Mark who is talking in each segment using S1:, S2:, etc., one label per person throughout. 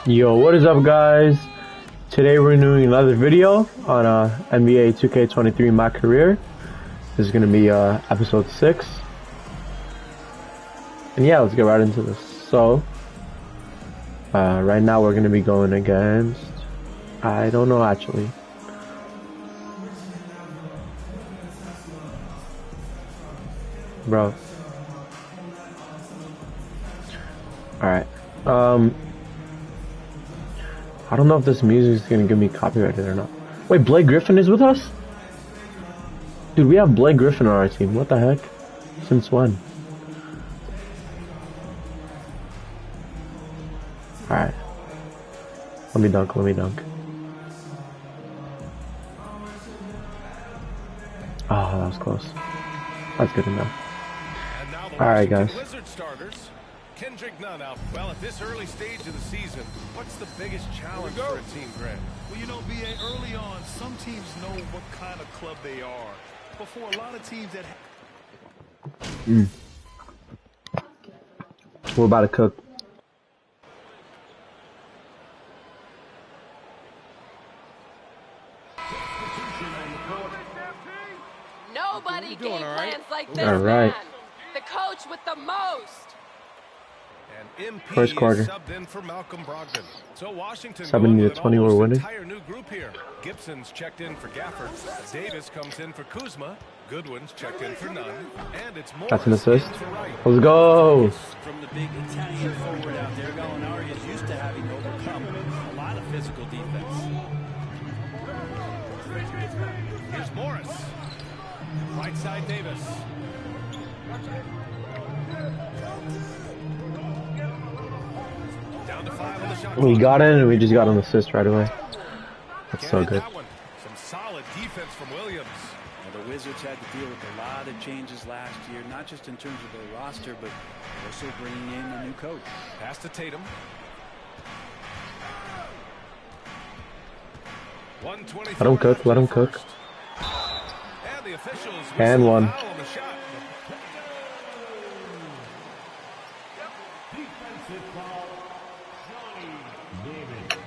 S1: Yo, what is up, guys? Today we're doing another video on NBA 2K23 MyCareer. This is gonna be episode 6. And yeah, let's get right into this. So, right now we're gonna be going against, I don't know actually. Bro. Alright. I don't know if this music is gonna get me copyrighted or not. Wait, Blake Griffin is with us? Dude, we have Blake Griffin on our team. What the heck? Since when? Alright. Let me dunk. Oh, that was close. That's good enough. Alright, guys.
S2: Kendrick Nunn out. Well, at this early stage of the season, what's the biggest challenge for a team, Grant?
S3: Well, you know, BA, early on, some teams know what kind of club they are. But for a lot of teams that...
S1: We're about to cook.
S4: Nobody game plans like this,
S1: man.
S4: The coach with the most.
S2: And MP
S1: First quarter.
S2: subbed in for Malcolm Brogdon. So Washington
S1: 70-20, we're winning.
S2: Entire new group here. Gibson's checked in for Gafford. Davis comes in for Kuzma. Goodwin's checked in for Nunn. And it's Morris.
S1: That's an assist. Let's go.
S5: From the big Italian forward out there, Gallinari is used to having to overcome a lot of physical defense.
S2: Here's Morris. Right side Davis. Down to 5 on the shot.
S1: We got in and we just got an assist right away. That's so good.
S2: Some solid defense from Williams.
S5: Well, the Wizards had to deal with a lot of changes last year, not just in terms of their roster, but also bringing in a new coach.
S2: Pass to Tatum. 124.
S1: Let him cook.
S2: And the officials
S1: and one.
S2: foul on the shot.
S6: Defensive foul, Johnny David.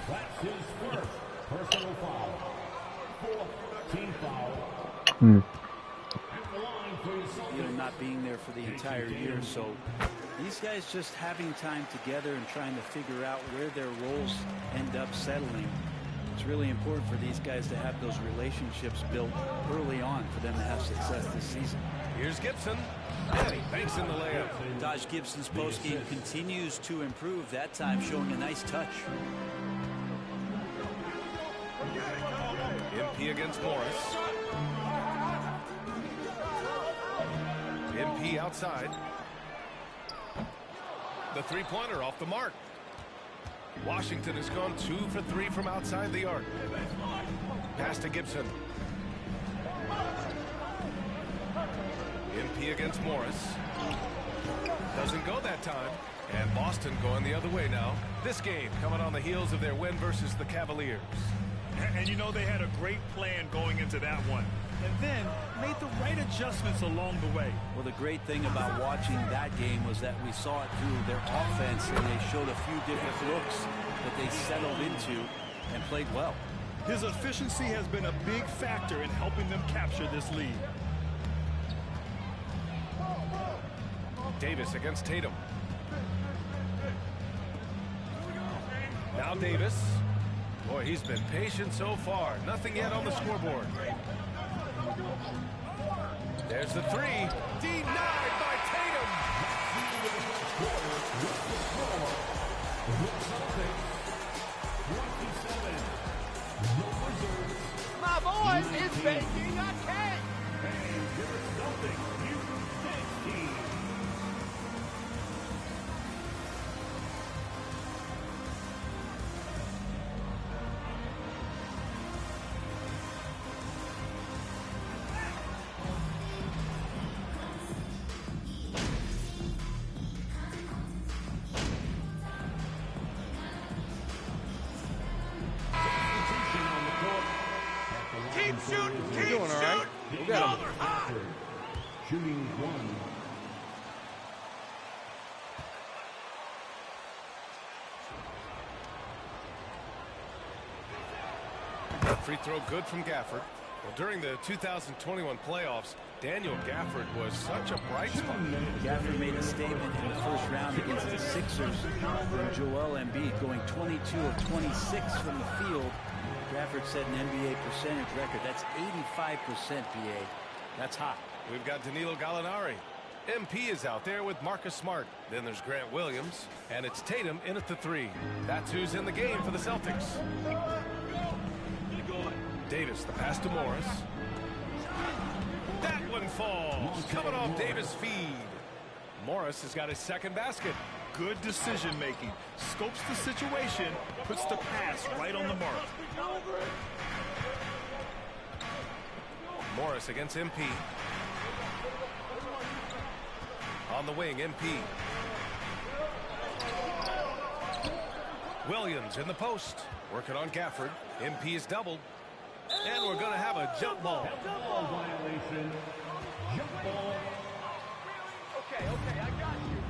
S6: That's his first personal foul. Fourth team foul.
S5: You know, not being there for the entire year, so these guys just having time together and trying to figure out where their roles end up settling. It's really important for these guys to have those relationships built early on for them to have success this season.
S2: Here's Gibson. And he banks in the layup.
S5: Taj Gibson's postgame continues to improve, that time showing a nice touch.
S2: MP against Morris. MP outside. The three-pointer off the mark. Washington has gone 2 for 3 from outside the arc. Pass to Gibson. MP against Morris. Doesn't go that time. And Boston going the other way now. This game coming on the heels of their win versus the Cavaliers.
S3: And you know, they had a great plan going into that one. And then made the right adjustments along the way.
S5: Well, the great thing about watching that game was that we saw it through their offense, and they showed a few different looks that they settled into and played well.
S3: His efficiency has been a big factor in helping them capture this lead.
S2: Davis against Tatum. Now Davis. Boy, he's been patient so far. Nothing yet on the scoreboard. There's the three. Denied by Tatum.
S7: My boy is making a cake.
S6: And there's something new this team.
S7: Keep shooting.
S2: We're doing all right. We got him.
S6: Shooting one.
S2: Free throw good from Gafford. Well, during the 2021 playoffs, Daniel Gafford was such a bright spot.
S5: Gafford made a statement in the first round against the Sixers from Joel Embiid, going 22 of 26 from the field. Gafford set an NBA percentage record. That's 85%, BA. That's hot.
S2: We've got Danilo Gallinari. MP is out there with Marcus Smart. Then there's Grant Williams, and it's Tatum in at the 3. That's who's in the game for the Celtics. Davis, the pass to Morris. That one falls. Coming off Davis' feed. Morris has got his second basket.
S3: Good decision making. Scopes the situation, puts the pass right on the mark.
S2: Morris against MP. On the wing, MP. Williams in the post. Working on Gafford. MP is doubled. And we're going to have a jump ball.
S6: Violation. Jump ball.
S7: Okay, I got you.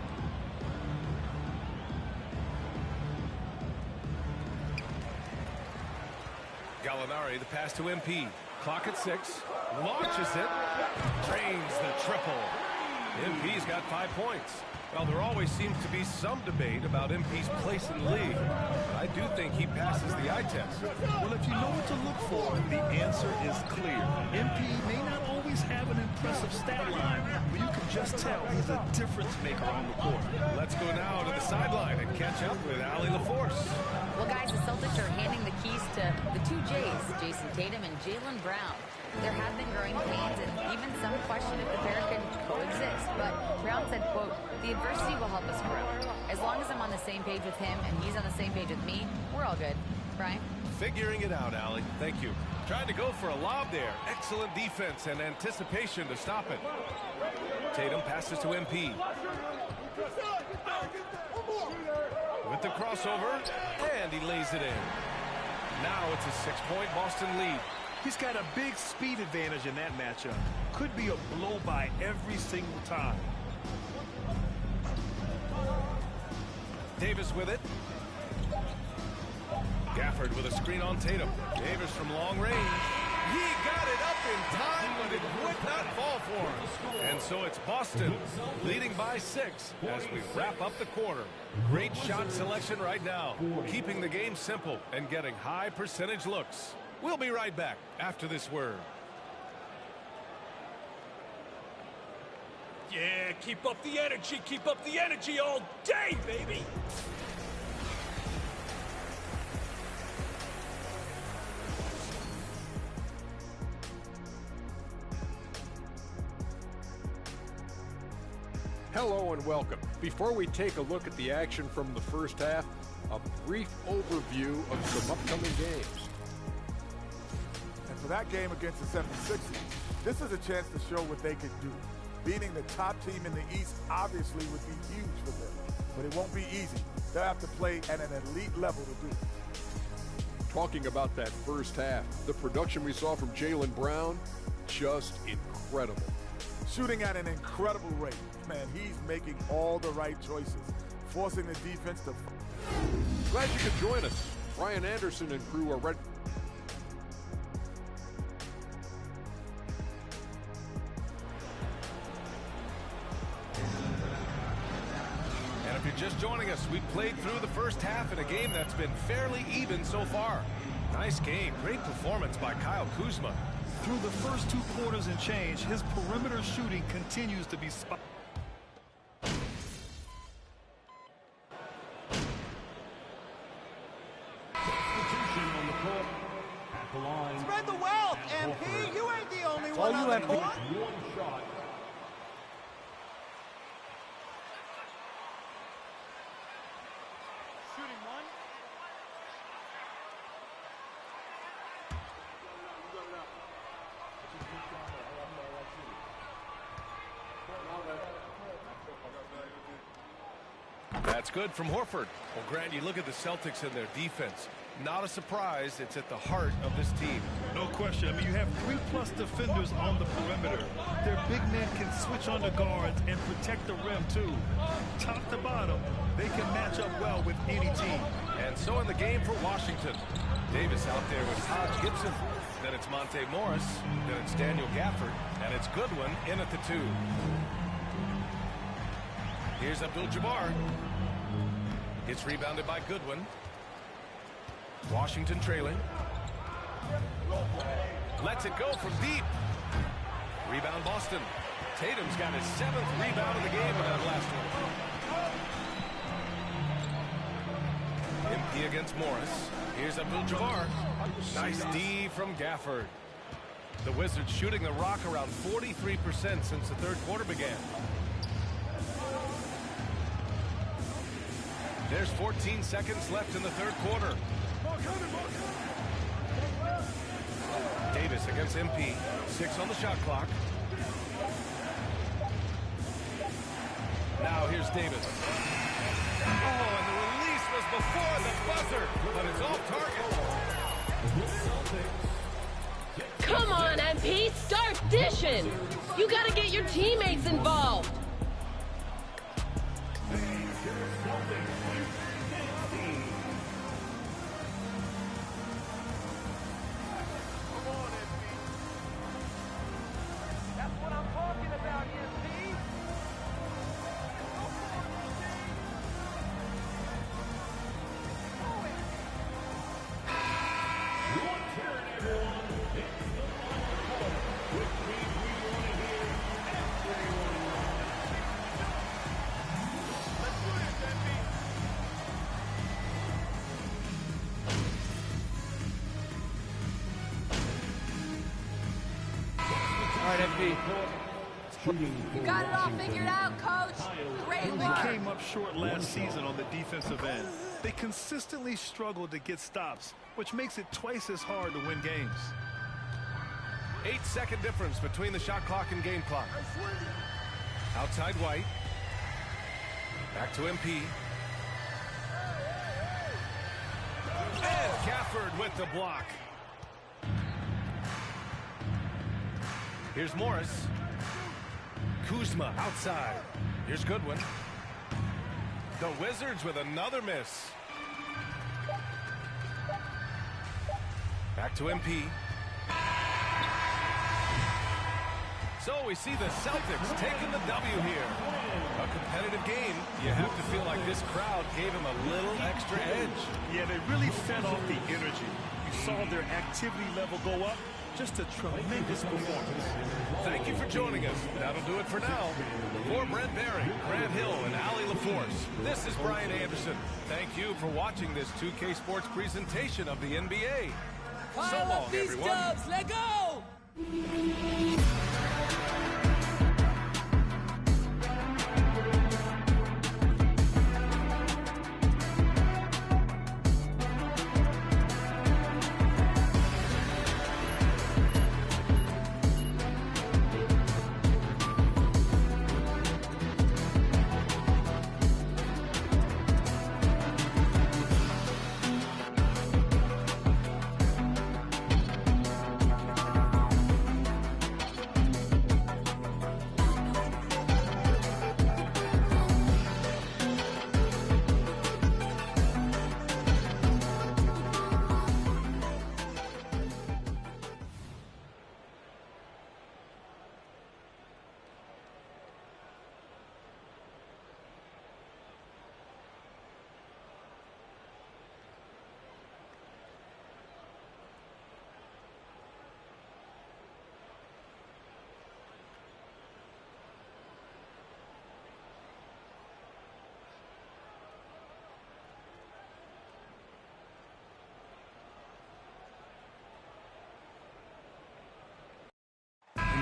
S2: Gallinari, the pass to MP. Clock at 6. Launches it. Drains the triple. MP's got 5 points. Well, there always seems to be some debate about MP's place in the league. But I do think he passes the eye test.
S3: Well, if you know what to look for, the answer is clear. MP may not always have an impressive stat line, but you can just tell he's a difference maker on the court.
S2: Let's go now to the sideline and catch up with Allie LaForce.
S8: Well, guys, the Celtics are handing the keys to the 2 J's, Jason Tatum and Jaylen Brown. There have been growing pains and even some question if the pair can coexist. But Brown said, quote, "The adversity will help us grow. As long as I'm on the same page with him and he's on the same page with me, we're all good." Brian?
S2: Figuring it out, Allie. Thank you. Trying to go for a lob there. Excellent defense and anticipation to stop it. Tatum passes to MP. With the crossover, and he lays it in. Now it's a 6-point Boston lead.
S3: He's got a big speed advantage in that matchup. Could be a blow-by every single time.
S2: Davis with it. Gafford with a screen on Tatum. Davis from long range. He got it up in time, but it would not fall for him. And so it's Boston leading by 6 as we wrap up the quarter. Great shot selection right now, keeping the game simple and getting high percentage looks. We'll be right back after this word.
S6: Yeah, keep up the energy all day, baby!
S9: Hello and welcome. Before we take a look at the action from the first half, a brief overview of some upcoming games.
S10: And for that game against the 76ers, this is a chance to show what they can do. Beating the top team in the East obviously would be huge for them, but it won't be easy. They'll have to play at an elite level to do it.
S9: Talking about that first half, the production we saw from Jaylen Brown, just incredible.
S10: Shooting at an incredible rate. Man, he's making all the right choices, forcing the defense to...
S9: Glad you could join us. Brian Anderson and crew are ready.
S2: And if you're just joining us, we played through the first half in a game that's been fairly even so far. Nice game. Great performance by Kyle Kuzma.
S3: Through the first 2 quarters and change, his perimeter shooting continues to be spot.
S7: Spread the wealth, MP. You ain't the only one on the court.
S6: One shot.
S7: Shooting one.
S2: That's good from Horford. Well, Grant, you look at the Celtics and their defense. Not a surprise. It's at the heart of this team.
S3: No question. I mean, you have 3+ defenders on the perimeter. Their big men can switch on the guards and protect the rim, too. Top to bottom, they can match up well with any team.
S2: And so in the game for Washington, Davis out there with Todd Gibson. Then it's Monte Morris. Then it's Daniel Gafford. And it's Goodwin in at the 2. Here's Abdul-Jabbar. It's rebounded by Goodwin. Washington trailing. Lets it go from deep. Rebound Boston. Tatum's got his 7th rebound of the game with that last one. MP against Morris. Here's Abdul-Jabbar. Nice D from Gafford. The Wizards shooting the rock around 43% since the third quarter began. There's 14 seconds left in the third quarter. Davis against MP. 6 on the shot clock. Now here's Davis. Oh, and the release was before the buzzer, but it's off target.
S4: Come on, MP, start dishing. You gotta get your teammates involved. You got it all figured out, Coach. Great work.
S3: They came up short last season on the defensive end. They consistently struggled to get stops, which makes it twice as hard to win games.
S2: 8-second difference between the shot clock and game clock. Outside White. Back to MP. And Gafford with the block. Here's Morris. Kuzma outside. Here's Goodwin. The Wizards with another miss. Back to MP. So we see the Celtics taking the W here. A competitive game. You have to feel like this crowd gave them a little extra edge.
S3: Yeah, they really fed off the energy. You saw their activity level go up. Just a tremendous performance.
S2: Thank you for joining us. That'll do it for now. For Brent Barry, Grant Hill, and Allie LaForce, this is Brian Anderson. Thank you for watching this 2K Sports presentation of the NBA. So long, everyone.
S7: Dubs, let go!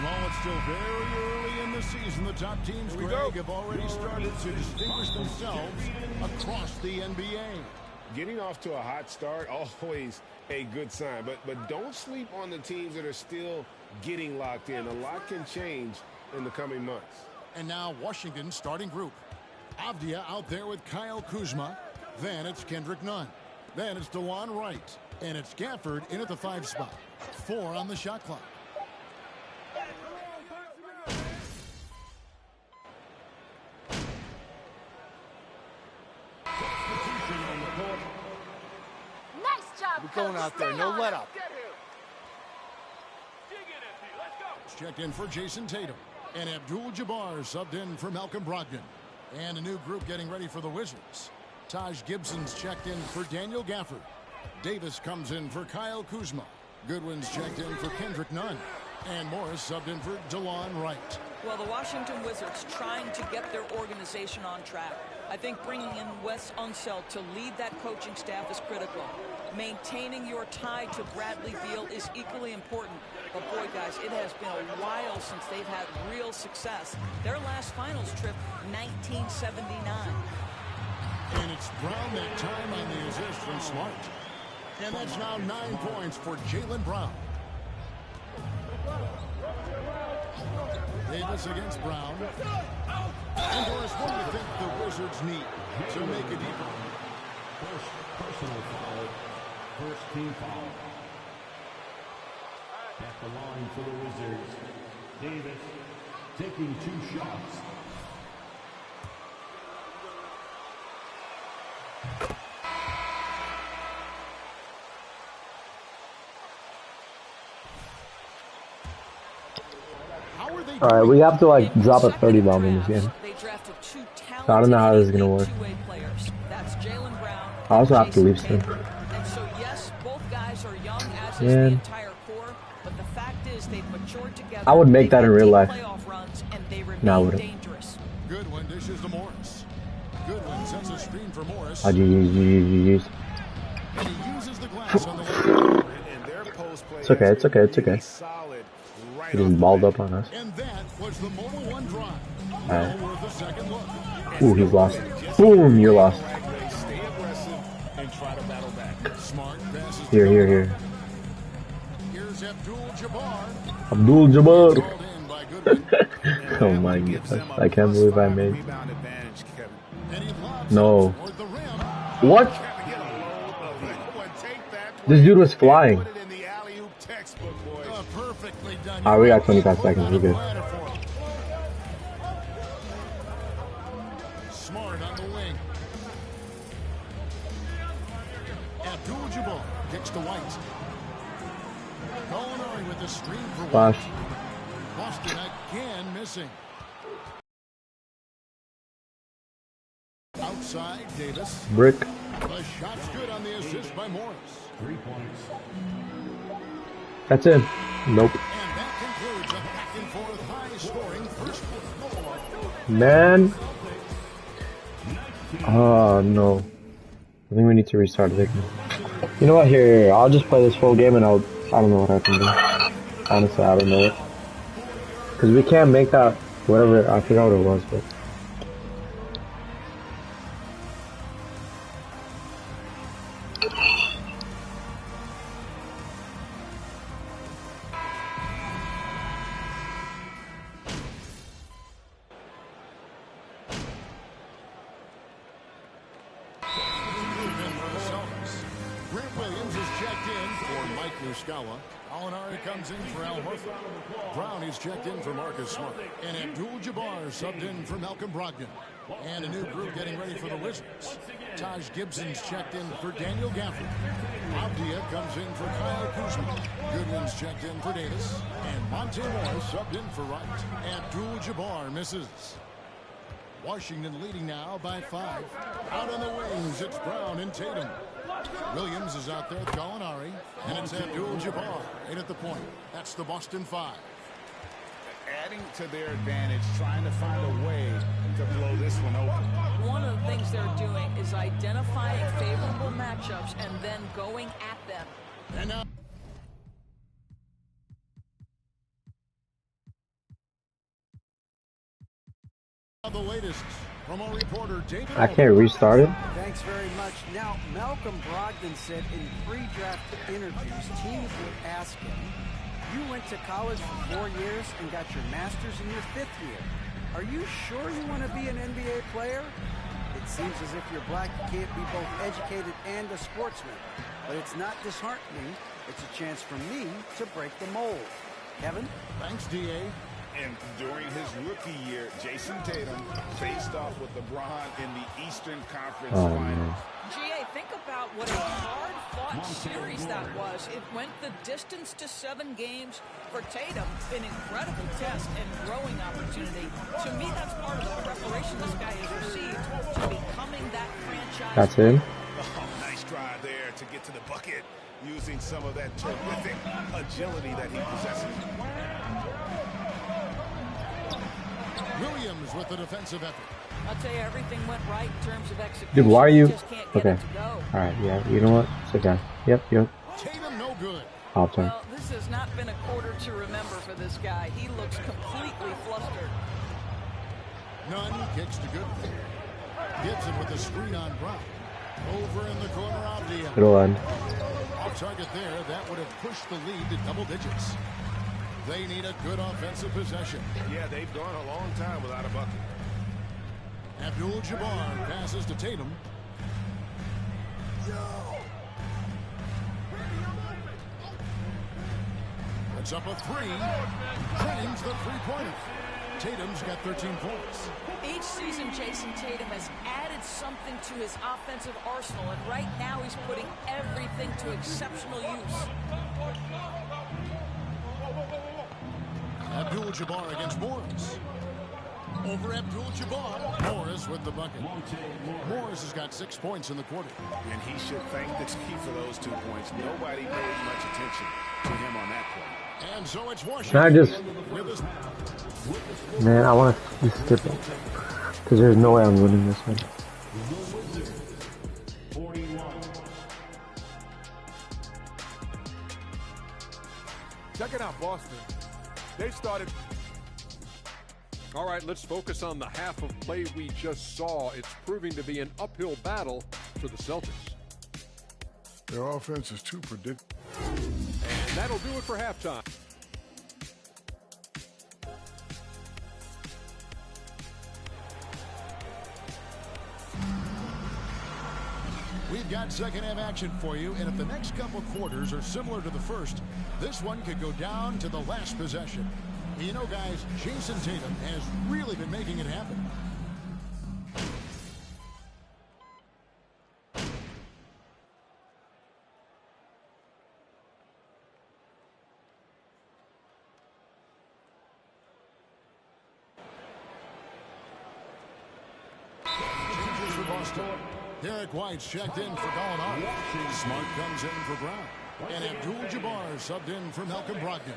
S11: While it's still very early in the season, the top teams, Greg, have already started to distinguish themselves across the NBA.
S12: Getting off to a hot start, always a good sign. But don't sleep on the teams that are still getting locked in. A lot can change in the coming months.
S11: And now Washington's starting group. Avdia out there with Kyle Kuzma. Then it's Kendrick Nunn. Then it's DeLon Wright. And it's Gafford in at the 5 spot. 4 on the shot clock.
S7: Nice job,
S13: We're going out there. No let up.
S11: Checked in for Jason Tatum. And Abdul-Jabbar subbed in for Malcolm Brogdon. And a new group getting ready for the Wizards. Taj Gibson's checked in for Daniel Gafford. Davis comes in for Kyle Kuzma. Goodwin's checked in for Kendrick Nunn. And Morris subbed in for DeLon Wright.
S14: Well, the Washington Wizards trying to get their organization on track. I think bringing in Wes Unseld to lead that coaching staff is critical. Maintaining your tie to Bradley Beal is equally important. But boy, guys, it has been a while since they've had real success. Their last finals trip, 1979.
S11: And it's Brown that time on the assist from Smart. And that's now 9 points for Jaylen Brown. Davis against Brown. And Doris, what do you think the Wizards need to make a deeper?
S6: First personal foul. First team foul. At the line for the Wizards, Davis taking 2 shots.
S1: All right, we have to like drop a 30 bomb in this game. So I don't know how this is gonna work. I also have to leave soon.
S14: And so yes, both guys are young, as is the
S1: Man,
S14: entire core, but the fact is they've matured together.
S1: I would make that in real life.
S14: No,
S1: I wouldn't.
S14: Dangerous.
S11: Goodwin dishes to Morris. Goodwin sends a screen for Morris.
S1: How'd you use?
S11: And he uses the glass on the left.
S1: It's okay, it's okay, it's okay. He just balled up on us.
S11: And that was the Mobile One drive.
S1: Alright.
S11: Worth a second look.
S1: Ooh, he's lost. Boom, you're lost.
S12: Stay aggressive and try to battle back.
S11: Smart passes.
S1: Here.
S11: Here's Abdul-Jabbar.
S1: Abdul-Jabbar. Oh my gosh, I can't believe I made. No. What? This dude was flying. Alright, we got 25 seconds. We're good.
S11: Smart on the wing. Abdul-Jabbar kicks to White. Gallinari with the screen for White.
S1: Flash.
S11: Boston again missing. Outside, Davis.
S1: Brick.
S11: The shot's good on the assist by Morris.
S6: 3 points.
S1: That's it. Nope.
S11: And that concludes a back-and-forth high-scoring first quarter.
S1: Man. Oh no. I think we need to restart it. You know what? Here. I'll just play this full game and I don't know what I can do. Honestly, I don't know it. Because we can't make that whatever. I forgot what it was, but.
S11: Gallinari comes in for Al Horford. Brown is checked in for Marcus Smart. And Abdul-Jabbar subbed in for Malcolm Brogdon. And a new group getting ready for the Wizards. Taj Gibson's checked in for Daniel Gafford. Avdia comes in for Kyle Kuzma. Goodwin's checked in for Davis. And Monte Morris subbed in for Wright. Abdul-Jabbar misses. Washington leading now by 5. Out on the wings, it's Brown and Tatum. Williams is out there with Gallinari, and it's Abdul-Jabbar in at the point. That's the Boston 5.
S13: Adding to their advantage, trying to find a way to blow this one open.
S14: One of the things they're doing is identifying favorable matchups and then going at them.
S11: And now the latest from our reporter, David.
S1: I can't restart it.
S15: Thanks very much. Now, Malcolm Brogdon said in pre-draft interviews, teams would ask him, you went to college for 4 years and got your master's in your 5th year. Are you sure you want to be an NBA player? It It seems as if you're black, you can't be both educated and a sportsman. But it's not disheartening. It's a chance for me to break the mold. Kevin?
S11: Thanks, D.A.
S13: And during his rookie year, Jason Tatum faced off with LeBron in the Eastern Conference Finals.
S14: GA, think about what a hard-fought series that was. It went the distance to 7 games. For Tatum, an incredible test and growing opportunity. To me, that's part of the preparation this guy has received to becoming that franchise.
S1: That's him.
S13: Oh, nice drive there to get to the bucket, using some of that terrific agility that he possesses.
S11: Williams with the defensive effort.
S14: I'll tell you, everything went right in terms of execution.
S1: Dude, why are you?
S14: Just can't get
S1: Okay.
S14: it to go.
S1: Alright, yeah. You know what? It's okay. Yep.
S11: Tatum, no good.
S1: I'll turn.
S14: Well, this has not been a quarter to remember for this guy. He looks completely flustered.
S11: Nunn kicks to Goodwin. Gibson with the screen on Brown. Over in the corner of the end.
S1: It'll end.
S11: Off target there, that would have pushed the lead to double digits. They need a good offensive possession.
S12: Yeah, they've gone a long time without a bucket.
S11: Abdul-Jabbar passes to Tatum. It's up a 3. Drains the three-pointer. Tatum's got 13 points.
S14: Each season, Jason Tatum has added something to his offensive arsenal, and right now he's putting everything to exceptional use.
S11: Abdul-Jabbar against Morris. Over Abdul-Jabbar. Morris with the bucket. Morris has got 6 points in the quarter.
S12: And he should thank the team for those 2 points. Nobody paid much attention to him on that play.
S11: And so it's Washington.
S1: Can I just... Man, I want to skip it. Because there's no way I'm winning this one.
S10: Check it out, Boston. They started...
S9: All right, let's focus on the half of play we just saw. It's proving to be an uphill battle for the Celtics.
S16: Their offense is too predictable.
S9: And that'll do it for halftime.
S11: We've got second half action for you, and if the next couple quarters are similar to the first, this one could go down to the last possession. You know, guys, Jason Tatum has really been making it happen. Changes for Boston. Derek White's checked in for Gallinari. Smart comes in for Brown. And Abdul-Jabbar subbed in for Malcolm Brogdon.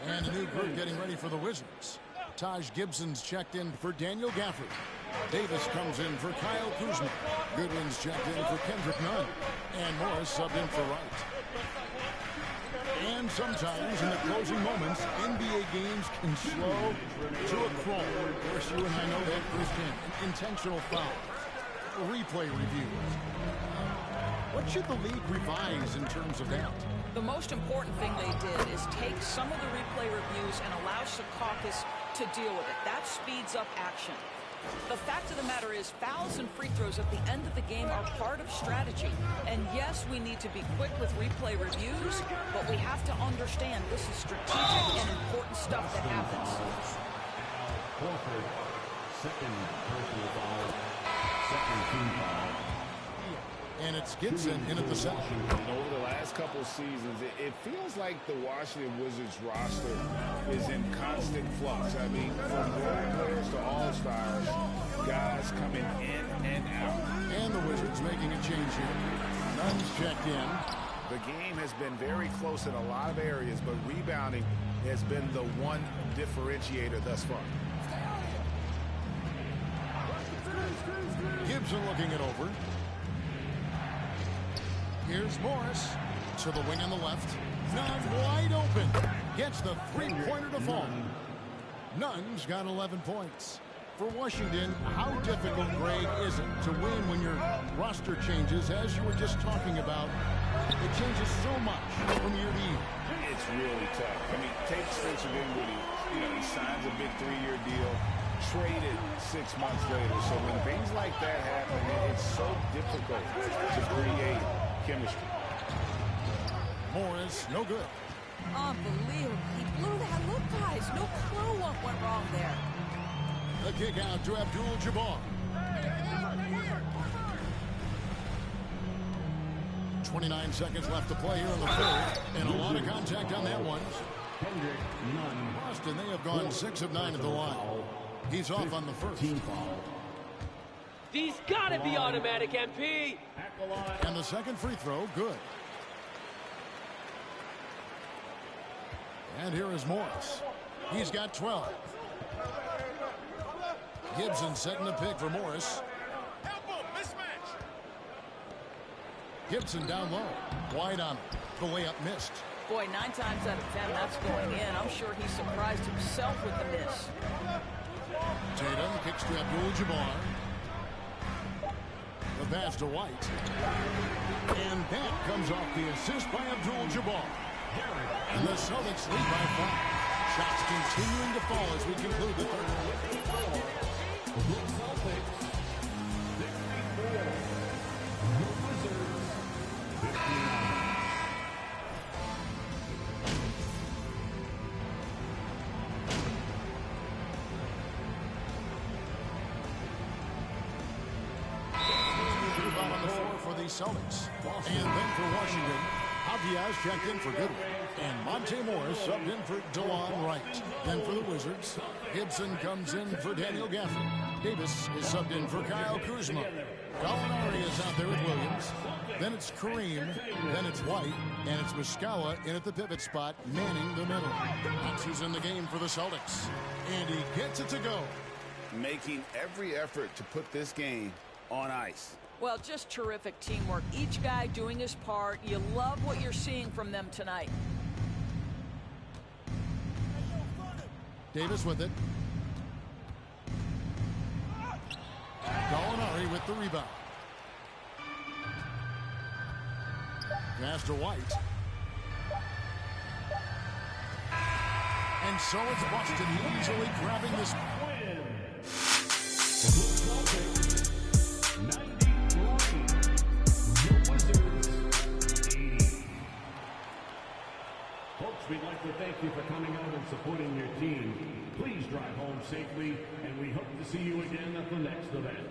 S11: And a new group getting ready for the Wizards. Taj Gibson's checked in for Daniel Gafford. Davis comes in for Kyle Kuzma. Goodwin's checked in for Kendrick Nunn. And Morris subbed in for Wright. And sometimes in the closing moments, NBA games can slow to a crawl. Of course, you and I know that firsthand. Intentional foul. Replay reviews. What should the league revise in terms of that?
S14: The most important thing they did is take some of the replay reviews and allow Secaucus to deal with it. That speeds up action. The fact of the matter is fouls and free throws at the end of the game are part of strategy. And yes, we need to be quick with replay reviews, but we have to understand this is strategic and important stuff that happens.
S6: Second personal foul. Second team foul.
S11: And it's Gibson in at the center.
S12: Over the last couple seasons, it feels like the Washington Wizards roster is in constant flux. I mean, from role players to all-stars, guys coming in and out.
S11: And the Wizards making a change here. Nunn's checked in.
S12: The game has been very close in a lot of areas, but rebounding has been the one differentiator thus far.
S11: Gibson looking it over. Here's Morris to the wing on the left. Nunn wide open. Gets the three-pointer to fall. Nunn's got 11 points. For Washington, how difficult, Greg, is it to win when your roster changes, as you were just talking about? It changes so much from year to year.
S12: It's really tough. I mean, take Spencer Dinwiddie. He signs a big 3-year deal. traded 6 months later. So when things like that happen, it's so difficult to create chemistry.
S11: Morris, no good.
S14: Unbelievable. He blew that. Look, guys, no clue what went wrong there.
S11: The kick out to Abdul-Jabbar. 29 seconds left to play here in the third, and a lot of contact on that one. Boston, they have gone 6 of 9 at the line. He's off on the first.
S17: These gotta be automatic, MP.
S11: And the second free throw, good. And here is Morris. He's got 12. Gibson setting the pick for Morris. Gibson down low. Wide on it. The layup missed.
S14: Boy, 9 times out of 10, that's going in. I'm sure he surprised himself with the miss.
S11: Tatum kicks to Abdul-Jabbar. The pass to White. And that comes off the assist by Abdul-Jabbar. And the Celtics lead by 5. Shots continuing to fall as we conclude the third. Celtics. And then for Washington, Diaz checked in for Goodwin. And Monte Morris subbed in for DeLon Wright. Then for the Wizards, Gibson comes in for Daniel Gafford. Davis is subbed in for Kyle Kuzma. Gallinari is out there with Williams. Then it's Kareem. Then it's White. And it's Muscala in at the pivot spot, manning the middle. That's who's in the game for the Celtics. And he gets it to go.
S12: Making every effort to put this game on ice.
S14: Well, just terrific teamwork. Each guy doing his part. You love what you're seeing from them tonight.
S11: Davis with it. Gallinari with the rebound. Pass to White. And so it's Boston easily grabbing this.
S6: Folks, we'd like to thank you for coming out and supporting your team. Please drive home safely, and we hope to see you again at the next event.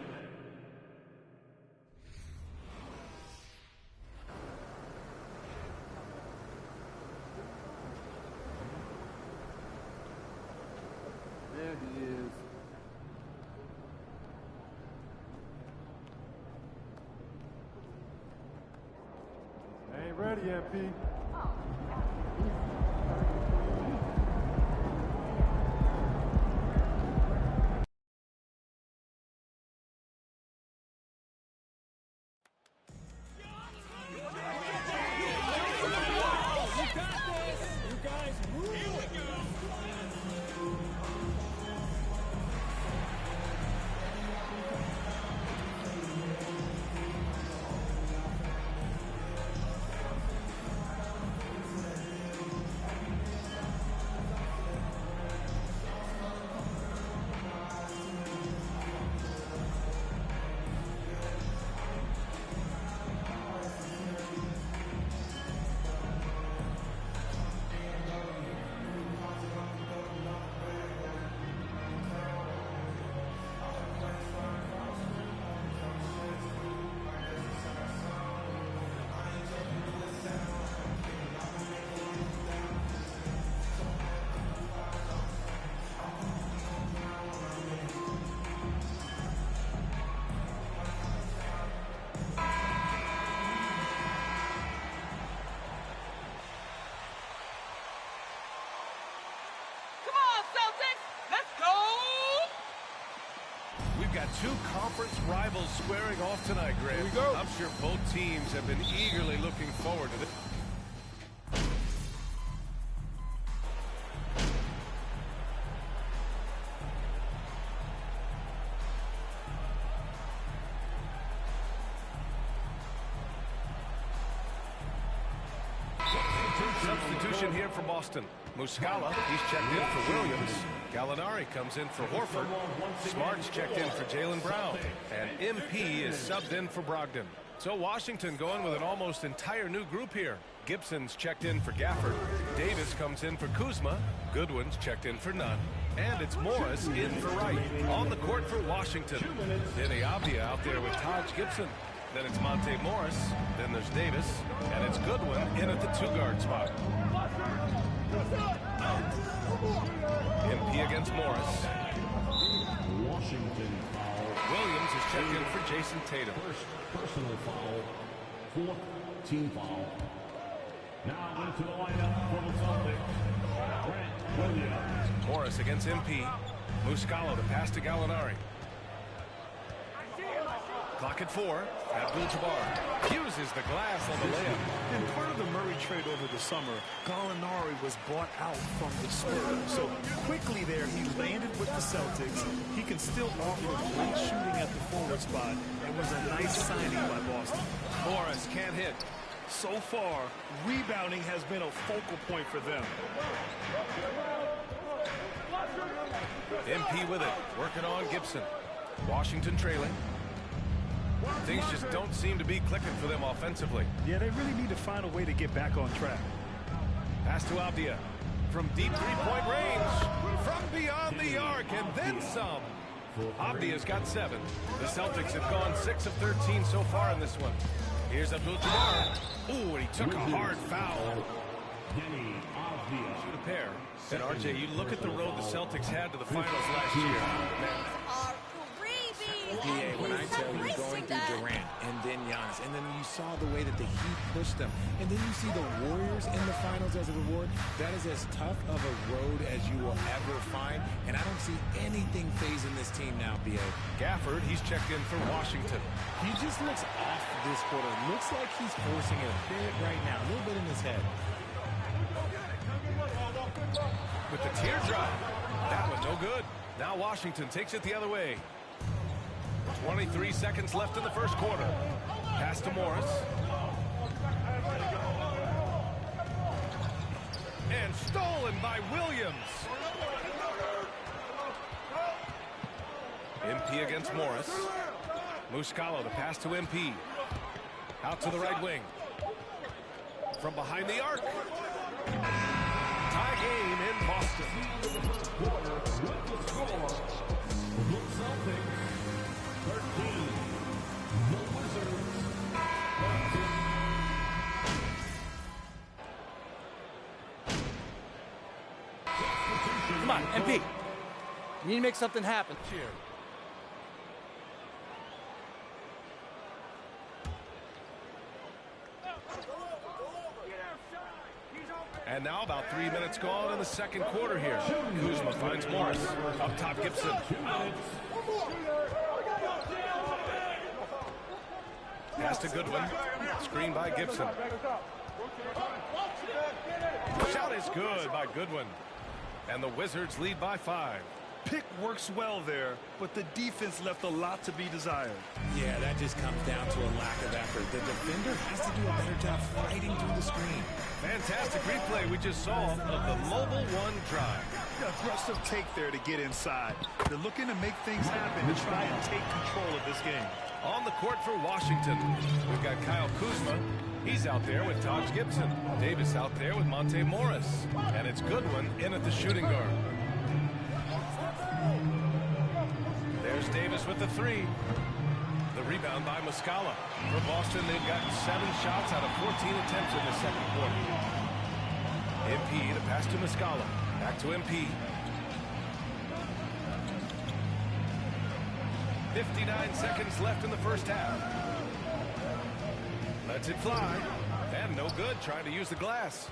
S10: There he is. I ain't ready, MP.
S2: Two conference rivals squaring off tonight, Grant. Here we go. I'm sure both teams have been eagerly looking forward to this. Substitution here for Boston. Muscala, he's checked in for Williams. Gallinari comes in for Horford. Smart's checked in for Jaylen Brown. And MP is subbed in for Brogdon. So Washington going with an almost entire new group here. Gibson's checked in for Gafford. Davis comes in for Kuzma. Goodwin's checked in for Nunn. And it's Morris in for Wright. On the court for Washington. Denny Avdia out there with Taj Gibson. Then it's Monte Morris. Then there's Davis. And it's Goodwin in at the 2-guard spot. MP against Morris.
S6: Washington foul.
S2: Williams is checked in for Jason Tatum.
S6: First personal foul. Fourth team foul. Now into the lineup for the Celtics. Grant Williams.
S2: Morris against MP. Muscala the pass to Gallinari. Clock at 4. Abdul-Jabbar uses the glass on the layup.
S3: And part of the Murray trade over the summer, Gallinari was bought out from the Spurs. So quickly there, he landed with the Celtics. He can still offer great shooting at the forward spot. It was a nice signing by Boston.
S2: Morris can't hit.
S3: So far, rebounding has been a focal point for them.
S2: MP with it. Working on Gibson. Washington trailing. Things just don't seem to be clicking for them offensively.
S3: Yeah, they really need to find a way to get back on track.
S2: Pass to Avdia. From deep three-point range. From beyond the arc and then some. Avdia's got 7. The Celtics have gone 6 of 13 so far in this one. Here's Abdul-Jabbar. Ooh, and he took a hard foul. Shoot a pair. And RJ, you look at the road the Celtics had to the finals last year.
S18: PA, when I tell you, going through Durant and then Giannis, and then you saw the way that the Heat pushed them, and then you see the Warriors in the finals as a reward, that is as tough of a road as you will ever find, and I don't see anything phasing this team now, PA.
S2: Gafford, he's checked in for Washington.
S18: He just looks off this quarter. Looks like he's forcing it a bit right now, a little bit in his head.
S2: With the teardrop. That one no good. Now Washington takes it the other way. 23 seconds left in the first quarter. Pass to Morris. And stolen by Williams. MP against Morris. Muscala, the pass to MP. Out to the right wing. From behind the arc. Tie game in Boston.
S15: Come on, MP. You need to make something happen.
S2: Here. And now about 3 minutes gone in the second quarter here. Kuzma finds Morris. Up top, Gibson. Pass to Goodwin. Screen by Gibson. Shot is good by Goodwin. And the Wizards lead by 5.
S3: Pick works well there, but the defense left a lot to be desired.
S18: Yeah, that just comes down to a lack of effort. The defender has to do a better job fighting through the screen.
S2: Fantastic replay we just saw of the Mobile One drive.
S3: Aggressive take there to get inside. They're looking to make things happen to try and take control of this game.
S2: On the court for Washington, we've got Kyle Kuzma. He's out there with Taj Gibson. Davis out there with Monte Morris. And it's Goodwin in at the shooting guard. There's Davis with the 3. The rebound by Muscala. For Boston, they've gotten 7 shots out of 14 attempts in the second quarter. MP, the pass to Muscala. Back to MP. 59 seconds left in the first half. Lets it fly. And no good, trying to use the glass.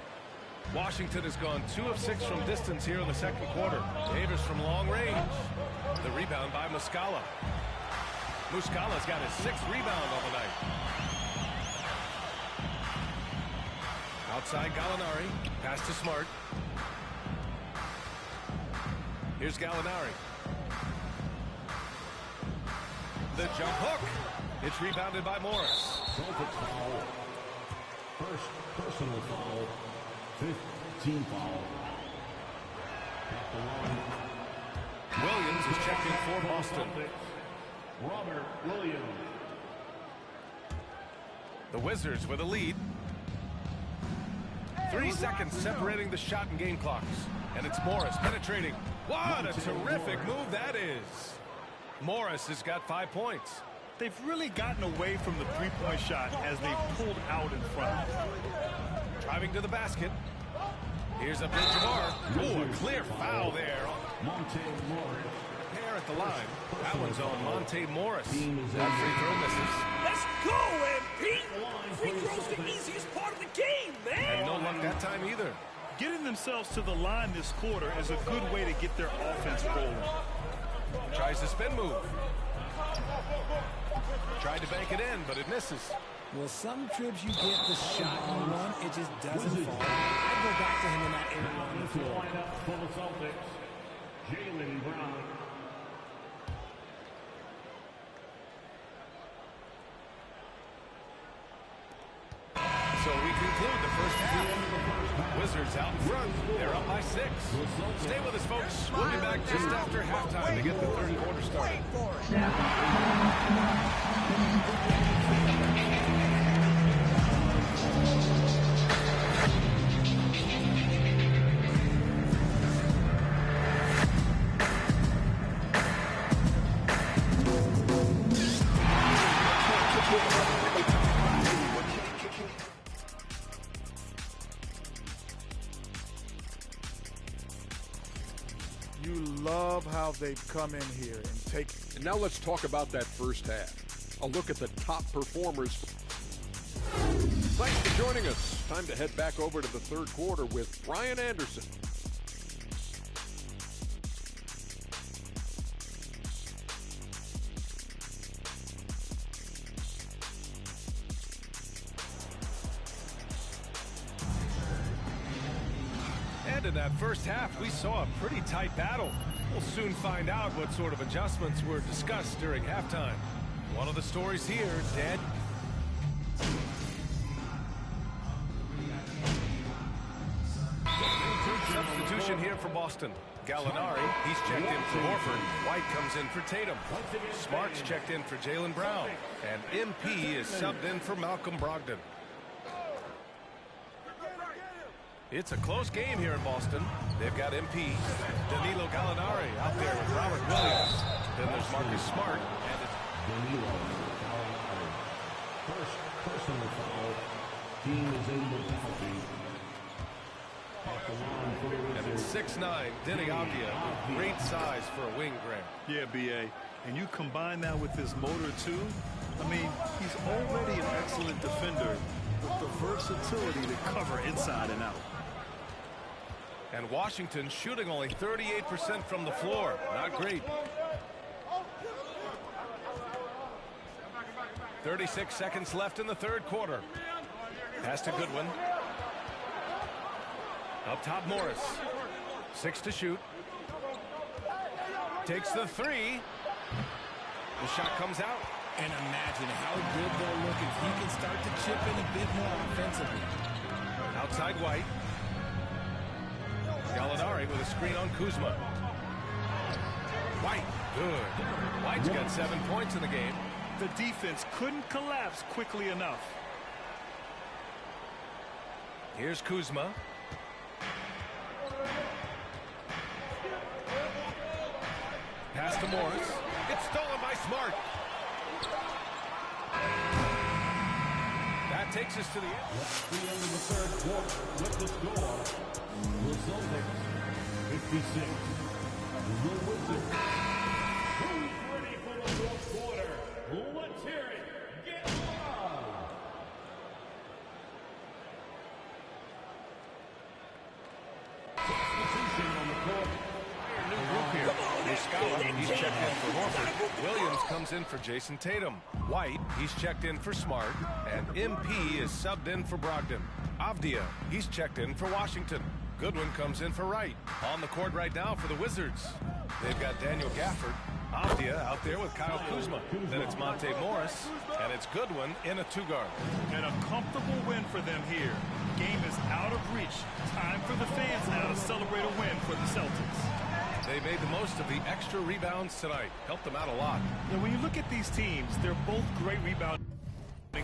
S2: Washington has gone 2 of 6 from distance here in the second quarter. Davis from long range. The rebound by Muscala. Muscala's got his 6th rebound on the night. Outside Gallinari. Pass to Smart. Here's Gallinari. The jump hook. It's rebounded by Morris.
S6: Celtics foul. First personal foul. 5th team foul.
S2: Williams is checked in for Boston.
S6: Robert Williams.
S2: The Wizards with a lead. 3 seconds separating the shot and game clocks. And it's Morris penetrating. What a terrific move that is. Morris has got 5 points.
S3: They've really gotten away from the three-point shot as they pulled out in front.
S2: Driving to the basket. Here's Abdul-Jabbar. Oh, a clear foul there. Hair at the line. That one's on Monte Morris. That free throw misses.
S17: Let's go, MP! Free throw's the easiest part of the game, man!
S2: And no luck that time either.
S3: Getting themselves to the line this quarter is a good way to get their offense rolling.
S2: Tries the spin move. Tried to bank it in, but it misses.
S18: Well, some trips you get the shot on one, it just doesn't fall. I go back to him in that area on the floor.
S6: For the Celtics, Jaylen Brown.
S2: So we conclude the first half. Wizards out in front. They're up by 6. Stay with us, folks. We'll be back just after halftime to get the third quarter started.
S10: You love how they've come in here and take.
S9: And now let's talk about that first half. A look at the top performers. Thanks for joining us. Time to head back over to the third quarter with Brian Anderson.
S2: And in that first half, we saw a pretty tight battle. We'll soon find out what sort of adjustments were discussed during halftime. One of the stories here, dead. Substitution here for Boston. Gallinari, he's checked in for Horford. White comes in for Tatum. Smart's checked in for Jaylen Brown. And MP is subbed in for Malcolm Brogdon. It's a close game here in Boston. They've got MP, Danilo Gallinari out there with Robert Williams. Then there's Marcus Smart. And it's
S6: Danilo Gallinari. First personal foul. Team is in the penalty.
S2: And it's 6'9", Denny Avdia. Great size for a wing, Graham.
S3: Yeah, B.A. And you combine that with his motor, too. I mean, he's already an excellent defender with the versatility to cover inside and out.
S2: And Washington shooting only 38% from the floor. Not great. 36 seconds left in the third quarter. Pass to Goodwin. Up top, Morris. 6 to shoot. Takes the 3. The shot comes out.
S18: And imagine how good they'll look if he can start to chip in a bit more offensively.
S2: Outside White. Gallinari with a screen on Kuzma. White, good. White's got 7 points in the game.
S3: The defense couldn't collapse quickly enough.
S2: Here's Kuzma. Pass to Morris. It's stolen by Smart. That takes us to the end.
S6: The end of the third quarter with the score. The Celtics 56. The Wizards. Who's ready for the fourth quarter? Let's hear it. Get loud. Substitution on the court.
S2: New group here. Muscala, he's checked in for Horford. Williams comes in for Jason Tatum. White, he's checked in for Smart. And MP is subbed in for Brogdon. Avdia, he's checked in for Washington. Goodwin comes in for Wright. On the court right now for the Wizards. They've got Daniel Gafford. Avdia out there with Kyle Kuzma. Then it's Monte Morris. And And it's Goodwin in a two-guard.
S3: And a comfortable win for them here. Game is out of reach. Time for the fans now to celebrate a win for the Celtics.
S2: They made the most of the extra rebounds tonight. Helped them out a lot.
S3: Now, when you look at these teams, they're both great rebounding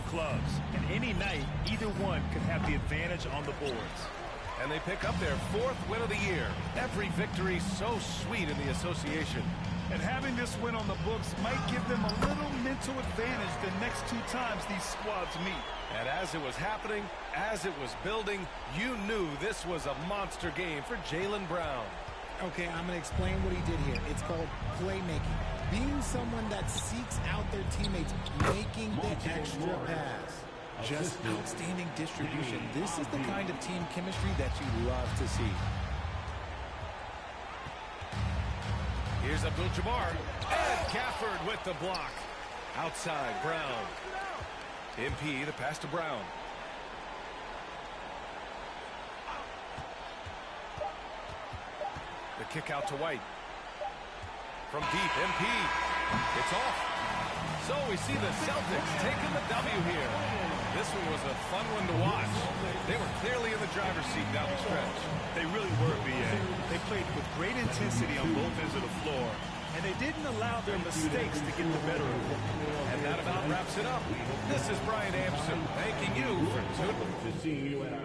S3: clubs. And any night, either one could have the advantage on the boards.
S2: And they pick up their 4th win of the year. Every victory so sweet in the association.
S3: And having this win on the books might give them a little mental advantage the next 2 times these squads meet.
S2: And as it was happening, as it was building, you knew this was a monster game for Jaylen Brown.
S18: Okay, I'm going to explain what he did here. It's called playmaking. Being someone that seeks out their teammates, making the extra pass. Just outstanding distribution. This is the kind of team chemistry that you love to see.
S2: Here's Abdul-Jabbar. And Gafford with the block. Outside, Brown. MP, the pass to Brown. The kick out to White. From deep, MP. It's off. So we see the Celtics taking the W here. This one was a fun one to watch. They were clearly in the driver's seat down the stretch.
S3: They really were, B.A. They played with great intensity on both ends of the floor, and they didn't allow their mistakes to get the better of them.
S2: And that about wraps it up. This is Brian Anderson thanking you for tuning in.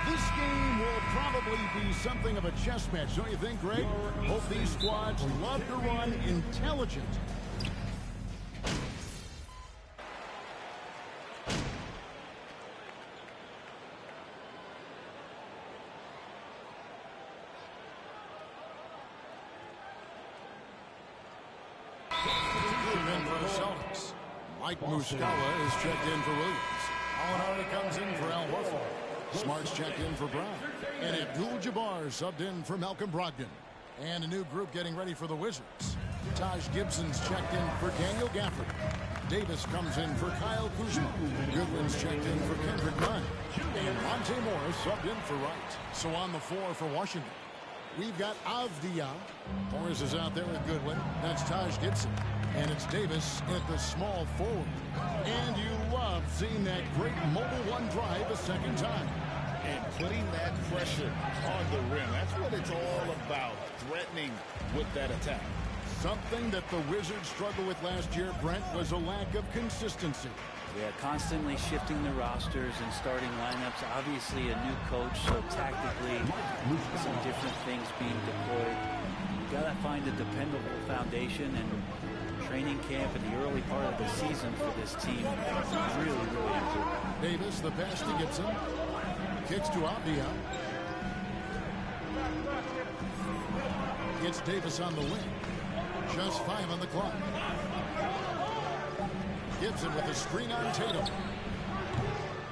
S11: This game will probably be something of a chess match, don't you think, Greg? Both these squads love to run intelligent. In for the Celtics. Mike Muscala is checked in for Williams. Alinari comes in for Al Horford. Smart's checked in for Brown. And Abdul-Jabbar subbed in for Malcolm Brogdon. And a new group getting ready for the Wizards. Taj Gibson's checked in for Daniel Gafford. Davis comes in for Kyle Kuzma. Goodwin's checked in for Kendrick Nunn. And Monte Morris subbed in for Wright. So on the floor for Washington, we've got Avdia. Morris is out there with Goodwin. That's Taj Gibson. And it's Davis at the small forward. And you love seeing that great mobile one drive a second time.
S12: And putting that pressure on the rim. That's what it's all about, threatening with that attack.
S11: Something that the Wizards struggled with last year, Brent, was a lack of consistency.
S5: Yeah, constantly shifting the rosters and starting lineups. Obviously a new coach, so tactically some different things being deployed. You've got to find a dependable foundation, and training camp in the early part of the season for this team is really, really important.
S11: Davis, the pass to Gibson. Kicks to Avdia. Gets Davis on the wing. Just 5 on the clock. Gibson with a screen on Tatum.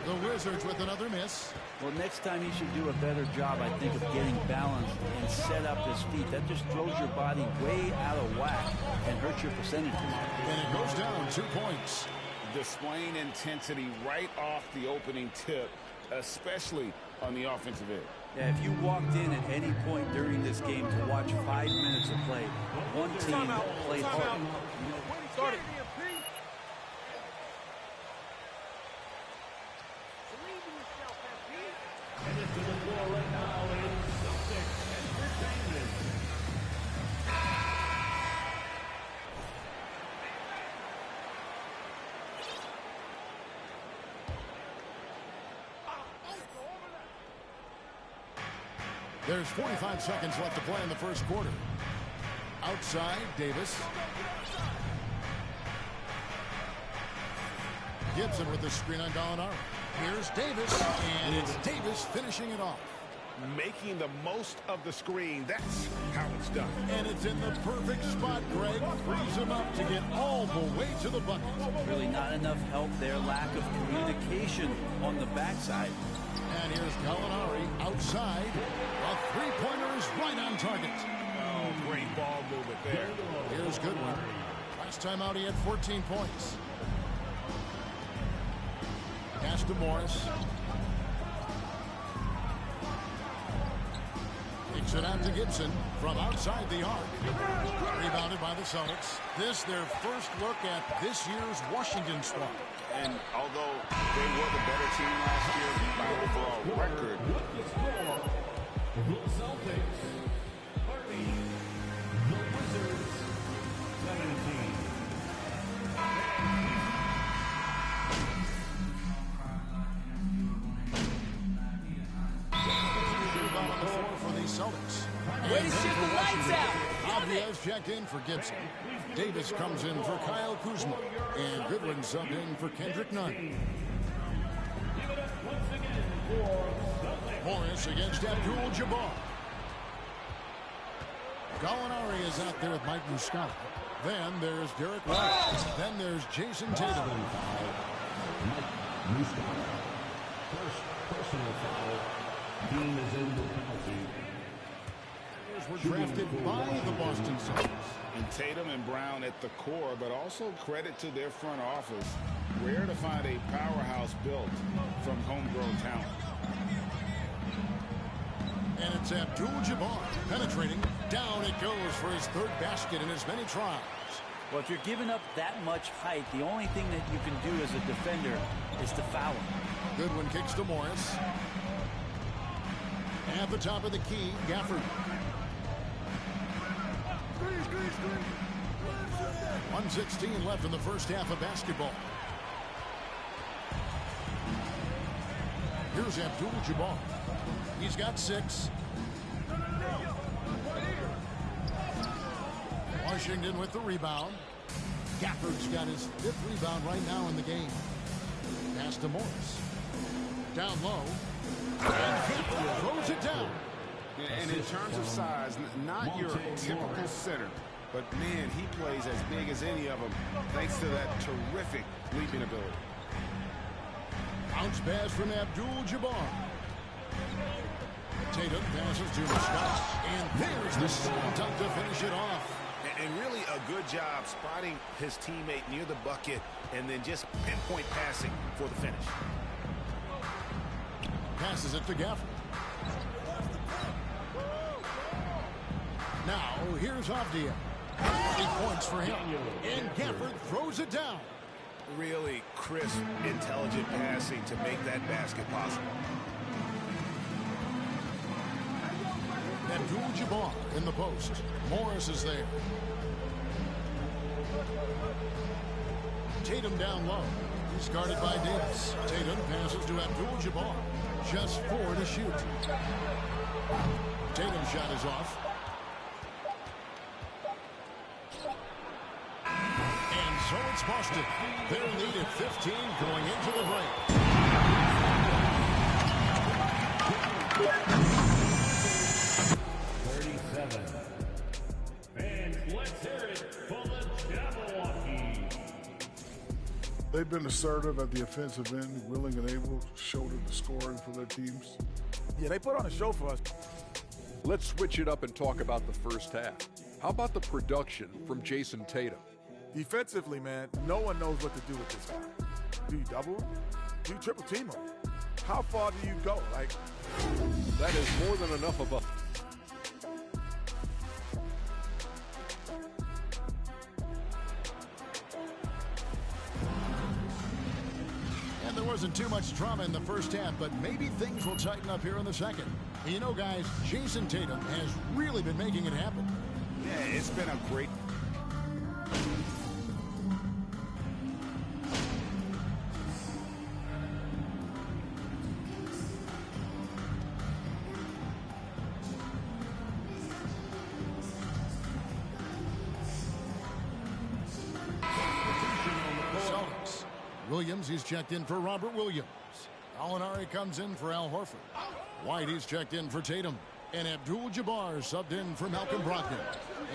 S11: The Wizards with another miss.
S5: Well, next time he should do a better job, I think, of getting balanced and set up his feet. That just throws your body way out of whack and hurts your percentages.
S11: And it goes down 2 points.
S12: Displaying intensity right off the opening tip, especially on the offensive end.
S5: Yeah, if you walked in at any point during this game to watch 5 minutes of play, one team played hard.
S7: Start it.
S6: Headed to the floor right now is Celtics Entertainment.
S11: There's 45 seconds left to play in the first quarter. Outside, Davis. Gibson with the screen on Gallinari. Here's Davis, and it's Davis finishing it off.
S12: Making the most of the screen. That's how it's done.
S11: And it's in the perfect spot, Greg. Frees him up to get all the way to the bucket.
S5: Really not enough help there. Lack of communication on the backside.
S11: And here's Gallinari outside. A three-pointer is right on target.
S12: Oh, great ball movement there.
S11: Here's Goodwin. Last time out, he had 14 points. Pass to Morris. Takes it out to Gibson from outside the arc. Rebounded by the Celtics. This their first look at this year's Washington squad.
S12: And although they were the better team last year by overall record,
S6: The Celtics 30, the Wizards 17.
S11: For the Celtics.
S17: Way to shoot the lights out.
S11: Alvarez checked in for Gibson. Davis comes in for Kyle Kuzma. And Goodwin subbed in for Kendrick Nunn. Morris against Abdul-Jabbar. Gallinari is out there with Mike Muscala. Then there's Derek White. Then there's Jason Tatum.
S6: Mike Muscala. First personal foul. Team is in the penalty.
S11: Were drafted by the Boston Celtics.
S12: And Tatum and Brown at the core, but also credit to their front office. Rare to find a powerhouse built from homegrown talent.
S11: And it's Abdul-Jabbar penetrating. Down it goes for his third basket in as many tries.
S5: Well, if you're giving up that much height, the only thing that you can do as a defender is to foul him. Goodwin
S11: kicks to Morris. At the top of the key, Gafford. 1:16 left in the first half of basketball. Here's Abdul-Jabbar. He's got 6. Washington with the rebound. Gafford's got his 5th rebound right now in the game. Pass to Morris. Down low. And Gafford throws it down.
S12: And in terms of size, not your typical center. But, man, he plays as big as any of them, thanks to that terrific leaping ability.
S11: Bounce pass from Abdul-Jabbar. Tatum passes to Muscala. And there's the slam dunk to finish it off.
S12: And really a good job spotting his teammate near the bucket and then just pinpoint passing for the finish.
S11: Passes it to Gafford. Now, here's Avdia. 8 points for him. And Gafford throws it down.
S12: Really crisp, intelligent passing to make that basket possible.
S11: Abdul-Jabbar in the post. Morris is there. Tatum down low. He's guarded by Davis. Tatum passes to Abdul-Jabbar. Just 4 to shoot. Tatum's shot is off. And so it's Boston. Their lead at 15 going into the break.
S6: 37. And let's hear it for the Jabberwockies.
S16: They've been assertive at the offensive end, willing and able to shoulder the scoring for their teams.
S10: Yeah, they put on a show for us.
S9: Let's switch it up and talk about the first half. How about the production from Jason Tatum?
S10: Defensively, man, no one knows what to do with this guy. Do you double him? Do you triple team him? How far do you go? Like,
S9: that is more than enough of a...
S11: And there wasn't too much drama in the first half, but maybe things will tighten up here in the second. You know, guys, Jason Tatum has really been making it happen.
S12: Yeah, it's been a great...
S11: Williams, he's checked in for Robert Williams. Gallinari comes in for Al Horford. White, he's checked in for Tatum. And Abdul-Jabbar subbed in for Malcolm Brogdon.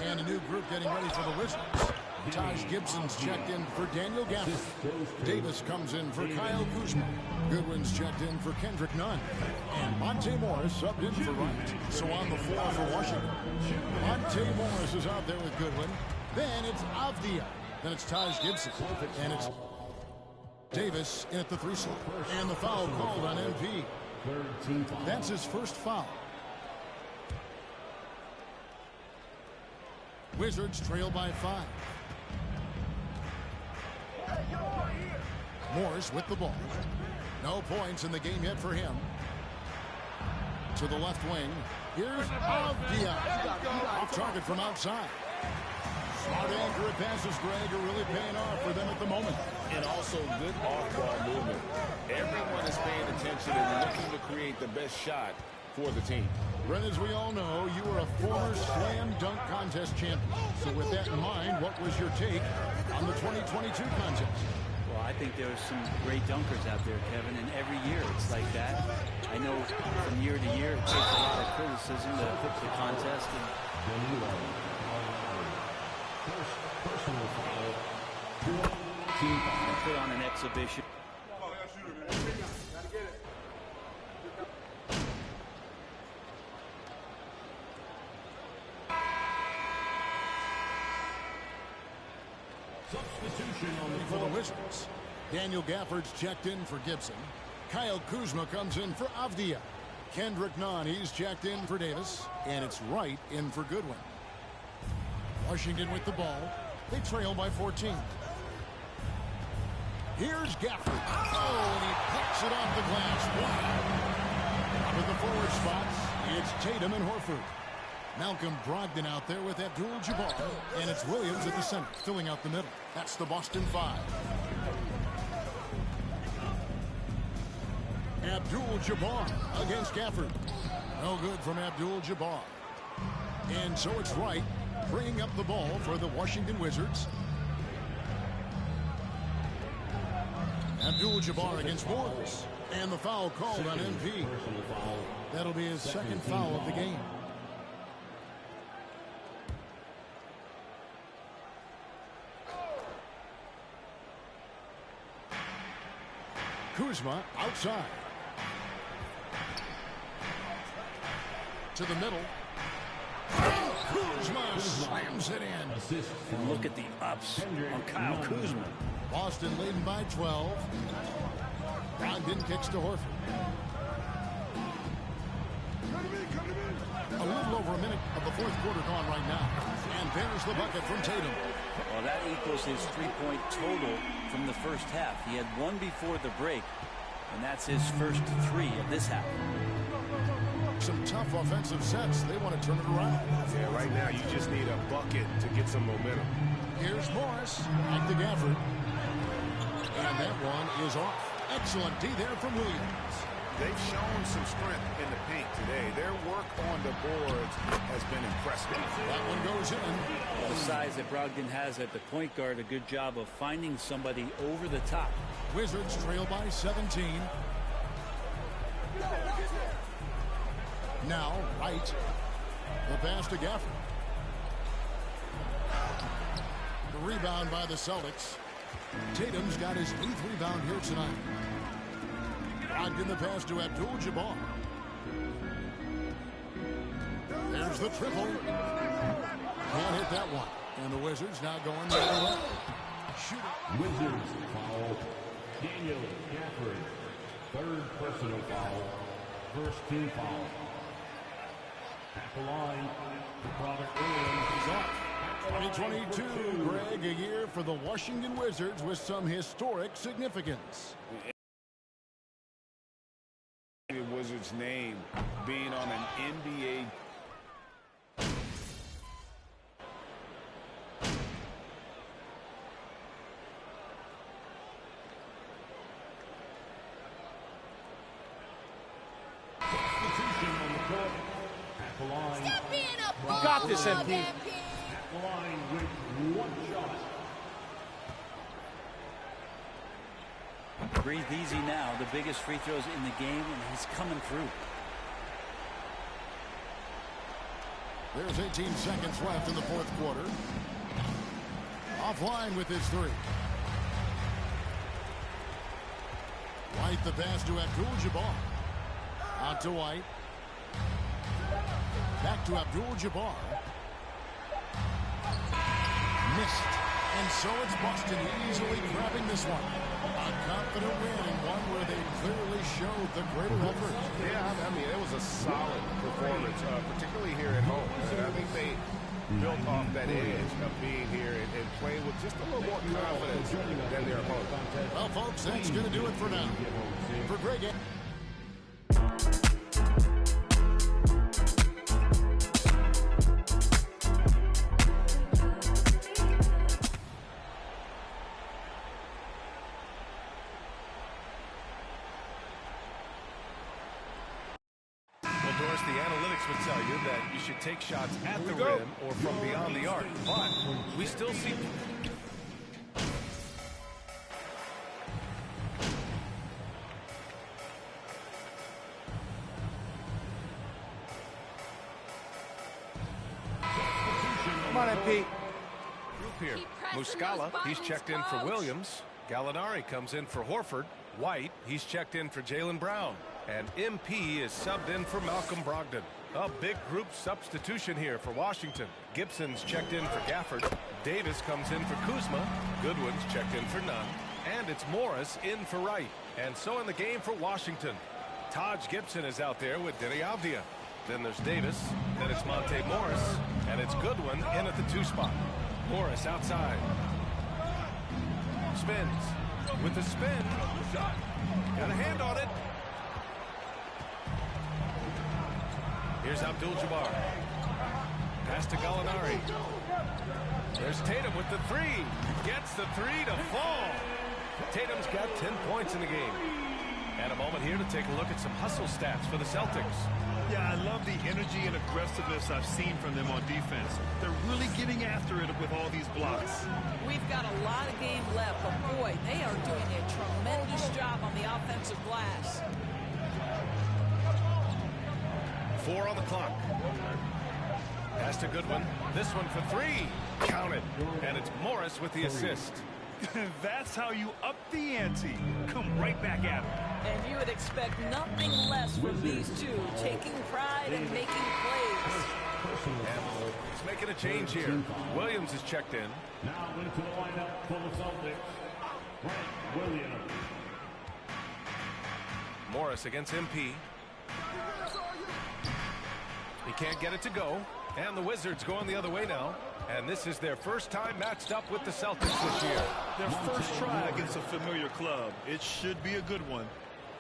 S11: And a new group getting ready for the Wizards. Taj Gibson's checked in for Daniel Gafford. Davis comes in for Kyle Kuzma. Goodwin's checked in for Kendrick Nunn. And Monte Morris subbed in for Wright. So on the floor for Washington, Monte Morris is out there with Goodwin. Then it's Avdia. Then it's Taj Gibson. And it's Davis in at the 3 slot. And the foul called on MP. That's his first foul. Wizards trail by 5. Morris with the ball. No points in the game yet for him. To the left wing. Here's Avdia. Off target from outside. Smart accurate passes, Greg, are really paying off for them at the moment.
S12: And also good off-ball movement. Everyone is paying attention and looking to create the best shot for the team.
S11: Brent, as we all know, you were a former slam dunk contest champion. So with that in mind, what was your take on the 2022 contest?
S5: Well, I think there are some great dunkers out there, Kevin, and every year it's like that. I know from year to year it takes a lot of criticism to put the contest. And put on an exhibition.
S6: Substitution on the
S11: for the Wizards. Daniel Gafford's checked in for Gibson. Kyle Kuzma comes in for Avdia. Kendrick Nunn, he's checked in for Davis. And it's Wright in for Goodwin. Washington with the ball. They trail by 14. Here's Gafford. Oh, and he picks it off the glass. Wow. With the forward spots, it's Tatum and Horford. Malcolm Brogdon out there with Abdul-Jabbar. And it's Williams at the center, filling out the middle. That's the Boston 5. Abdul-Jabbar against Gafford. No good from Abdul-Jabbar. And so it's Wright bringing up the ball for the Washington Wizards. Abdul-Jabbar against Morris. And the foul called on MP. That'll be his second foul of the game. Kuzma outside. To the middle. Kuzma slams it in.
S5: And look at the ups on Kyle Kuzma.
S11: Boston leading by 12. Brogdon kicks to Horford. A little over a minute of the fourth quarter gone right now. And there's the bucket from Tatum.
S5: Well, that equals his 3-point total from the first half. He had one before the break, and that's his first 3 of this half.
S11: Some tough offensive sets. They want to turn it around.
S13: Yeah, right now you just need a bucket to get some momentum.
S11: Here's Morris. Back to Gafford. And that one is off. Excellent D there from Williams.
S13: They've shown some strength in the paint today. Their work on the boards has been impressive.
S11: That one goes in.
S5: The size that Brogdon has at the point guard, a good job of finding somebody over the top.
S11: Wizards trail by 17. Now, Wright. The pass to Gafford. The rebound by the Celtics. Tatum's got his 8th rebound here tonight. Brogdon the pass to Abdul-Jabbar. There's the triple. Can't hit that one. And the Wizards now going the other way. Shooting.
S6: Wizards foul. Daniel Gafford. 3rd personal foul. First team foul. At the line, Robert Williams is up.
S11: 2022, Greg, a year for the Washington Wizards with some historic significance.
S12: The Wizards' name being on an NBA
S6: Substitution on the court. At the line.
S7: Stop being a
S6: You
S7: got this, MP.
S6: At the line with 1 shot.
S5: breathe easy now. The biggest free throws in the game, and he's coming through.
S11: There's 18 seconds left in the fourth quarter. Offline with his three. White the pass to Abdul-Jabbar. Out to White. Back to Abdul-Jabbar. Missed. And so it's Boston easily grabbing this one. A confident win and one where they clearly showed the greater effort.
S13: Yeah, I mean, it was a solid performance, particularly here at home. And I think they built off that edge of being here and playing with just a little more confidence than their opponent.
S11: Well, folks, that's going to do it for now. For Greg.
S2: The analytics would tell you that you should take shots at the rim or from beyond the arc, but we still see...
S7: Come on, MP.
S2: Group here. Muscala, he's checked in for Williams. Gallinari comes in for Horford. White, he's checked in for Jaylen Brown. And MP is subbed in for Malcolm Brogdon. A big group substitution here for Washington. Gibson's checked in for Gafford. Davis comes in for Kuzma. Goodwin's checked in for Nunn. And it's Morris in for Wright. And so in the game for Washington, Taj Gibson is out there with Deni Avdija. Then there's Davis. Then it's Monte Morris. And it's Goodwin in at the 2 spot. Morris outside. Spins. With the spin. Got a hand on it. Here's Abdul-Jabbar. Pass to Gallinari. There's Tatum with the 3. Gets the 3 to fall. Tatum's got 10 points in the game. And a moment here to take a look at some hustle stats for the Celtics.
S3: Yeah, I love the energy and aggressiveness I've seen from them on defense. They're really getting after it with all these blocks.
S14: We've got a lot of game left, but boy, they are doing a tremendous job on the offensive glass.
S2: 4 on the clock. Pass to Goodwin. This one for 3. Count it. And it's Morris with the assist.
S3: That's how you up the ante. Come right back at him.
S14: And you would expect nothing less from these two, taking pride and making plays.
S2: And he's making a change here. Williams is checked in.
S6: Now into the lineup for the Celtics, Frank Williams.
S2: Morris against MP. He can't get it to go. And the Wizards going the other way now. And this is their first time matched up with the Celtics this year.
S3: Their first try against a familiar club. It should be a good one.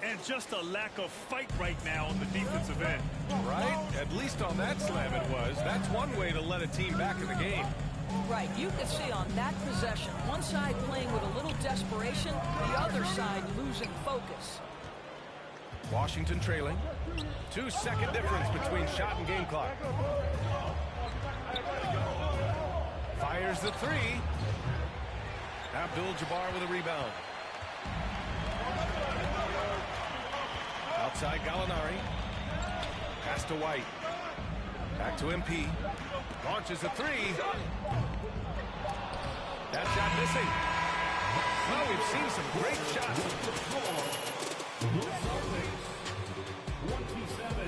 S3: And just a lack of fight right now on the defensive end.
S2: Right? At least on that slam it was. That's one way to let a team back in the game.
S14: Right. You can see on that possession, one side playing with a little desperation, the other side losing focus.
S2: Washington trailing. 2-second difference between shot and game clock. Fires the 3. Abdul-Jabbar with a rebound. Outside Gallinari. Pass to White. Back to MP. Launches a 3. That shot missing. Well, we've seen some great shots.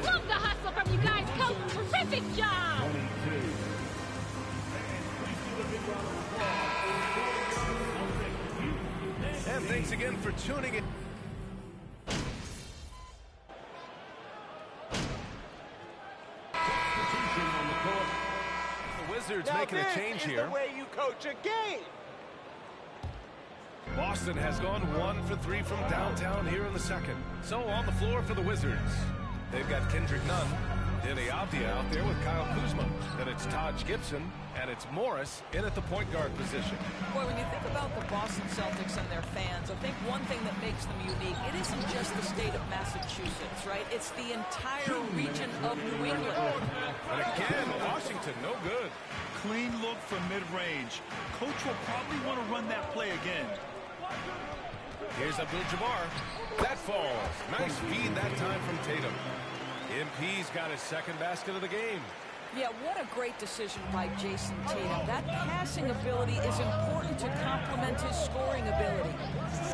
S4: Love the hustle from you guys, Coach. Terrific job.
S2: And thanks again for tuning in. The Wizards
S7: now
S2: making a change here.
S7: This is the way you coach a game.
S2: Boston has gone 1 for 3 from downtown here in the second. So on the floor for the Wizards, they've got Kendrick Nunn, Deni Avdija out there with Kyle Kuzma. Then it's Taj Gibson, and it's Morris in at the point guard position.
S14: Boy, when you think about the Boston Celtics and their fans, I think one thing that makes them unique, it isn't just the state of Massachusetts, right? It's the entire region of New England.
S2: And again, Washington, no good.
S3: Clean look from mid-range. Coach will probably want to run that play again.
S2: Here's Abdul-Jabbar. That falls. Nice feed that time from Tatum. MP's got his second basket of the game.
S14: Yeah, what a great decision by Jason Tatum. That passing ability is important to complement his scoring ability.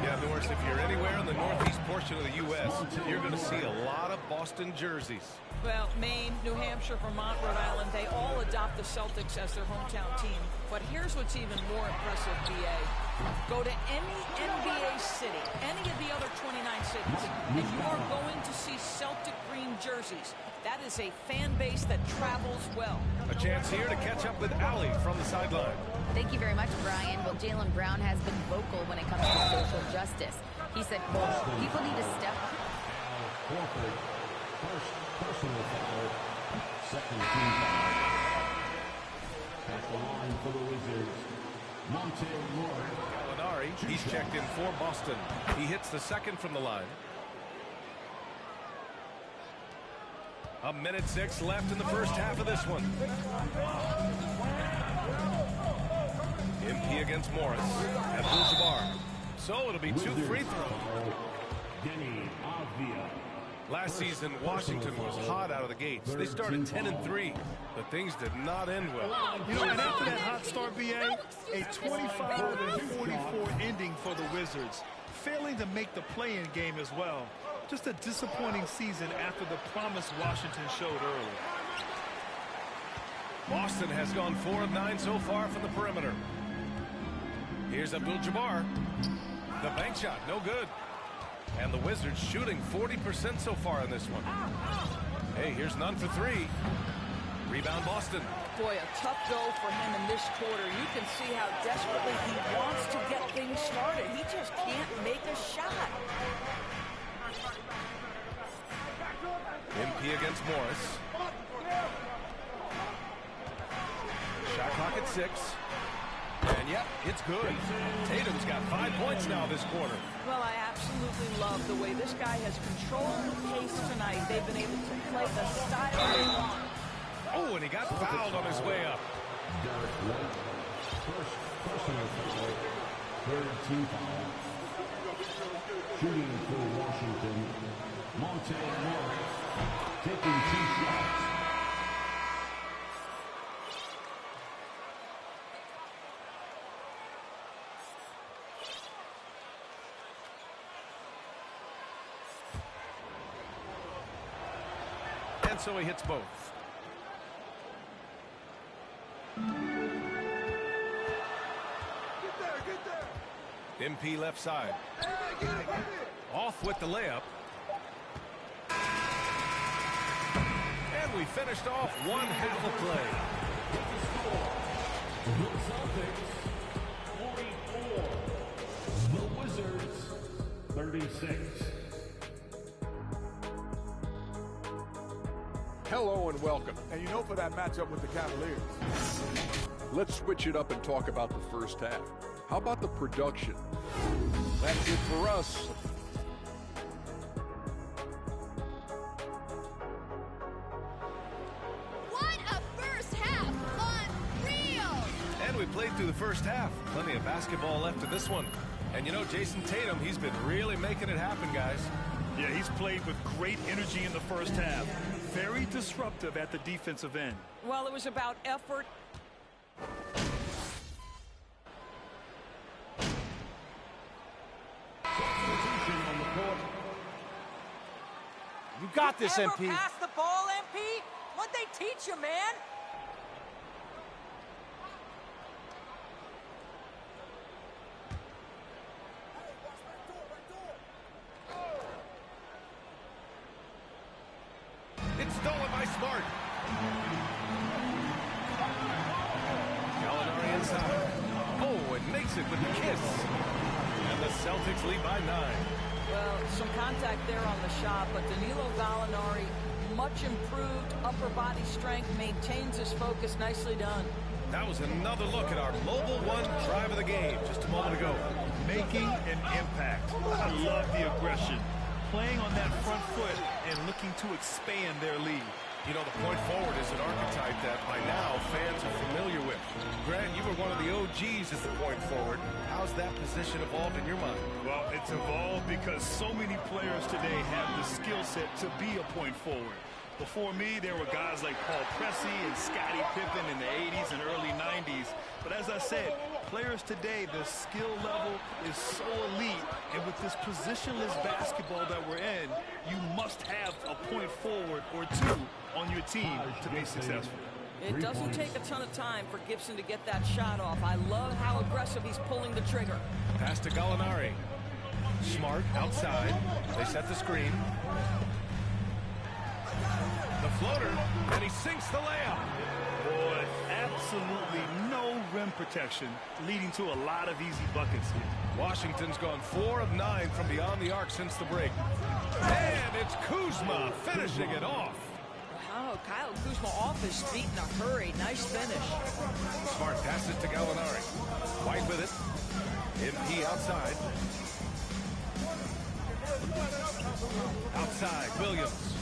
S2: Yeah, Norris, if you're anywhere in the northeast portion of the U.S., you're going to see a lot of Boston jerseys.
S14: Well, Maine, New Hampshire, Vermont, Rhode Island, they all adopt the Celtics as their hometown team. But here's what's even more impressive, B.A. Go to any NBA city, any of the other 29 cities, and you are going to see Celtic green jerseys. That is a fan base that travels well.
S2: A chance here to catch up with Allie from the sideline.
S8: Thank you very much, Brian. Well, Jaylen Brown has been vocal when it comes to social justice. He said, quote, people need to step up.
S6: First personal foul, second team foul. At the line for the Wizards, Monte Morris.
S2: Gallinari, he's checked in for Boston. He hits the second from the line. 1:06 left in the first half of this one. MP against Morris. Abdul-Jabbar. So it'll be 2 free throws. Last season, Washington was hot out of the gates. They started 10-3, but things did not end well.
S3: You know, and after that hot start, BA, a 25-44 ending for the Wizards, failing to make the play-in game as well. Just a disappointing season after the promise Washington showed early.
S2: Boston has gone 4 of 9 so far from the perimeter. Here's Abdul-Jabbar. The bank shot, no good. And the Wizards shooting 40% so far in this one. Hey, here's none for 3. Rebound Boston.
S14: Boy, a tough go for him in this quarter. You can see how desperately he wants to get things started. He just can't make a shot.
S2: MP against Morris. Shot clock at 6. And yep, it's good. Tatum's got 5 points now this quarter.
S14: Well, I absolutely love the way this guy has controlled the pace tonight. They've been able to play the style they want.
S2: Oh, and he got fouled on his way up.
S6: First personal foul, third team foul. Shooting for Washington, Monte Morris, taking 2 shots.
S2: And so he hits both. MP left side. Off with the layup. And we finished off one half of play.
S6: The Wizards 36.
S9: Hello and welcome.
S10: And you know, for that matchup with the Cavaliers.
S9: Let's switch it up and talk about the first half. How about the production? That's it for us.
S19: What a first half! Unreal!
S2: And we played through the first half. Plenty of basketball left in this one. And you know, Jason Tatum, he's been really making it happen, guys.
S3: Yeah, he's played with great energy in the first half. Very disruptive at the defensive end.
S14: Well, it was about effort.
S7: You got this,
S20: Ever
S7: MP.
S20: pass the ball, MP? What'd they teach you, man?
S2: It's stolen by Smart. Gallinari inside. Oh, it makes it with the kiss. And the Celtics lead by 9.
S14: Well, some contact there on the shot, but Danilo Gallinari, much improved upper body strength, maintains his focus. Nicely done.
S2: That was another look at our Mobile One drive of the game just a moment ago.
S3: Making an impact. I love the aggression. Playing on that front foot and looking to expand their lead.
S2: You know, the point forward is an archetype that by now fans are familiar with. Grant, you were one of the OGs at the point forward. How's that position evolved in your mind?
S3: Well, it's evolved because so many players today have the skill set to be a point forward. Before me, there were guys like Paul Pressey and Scottie Pippen in the 80s and early 90s. But as I said, players today, the skill level is so elite. And with this positionless basketball that we're in, you must have a point forward or two on your team to be successful.
S14: It doesn't take a ton of time for Gibson to get that shot off. I love how aggressive he's pulling the trigger.
S2: Pass to Gallinari. Smart outside. They set the screen. The floater, and he sinks the layup.
S3: Boy, absolutely no rim protection, leading to a lot of easy buckets here.
S2: Washington's gone 4 of 9 from beyond the arc since the break. And it's Kuzma finishing it off.
S14: Oh, Kyle Kuzma off his feet in a hurry. Nice finish.
S2: Smart passes to Gallinari. White with it. MP outside. Outside, Williams.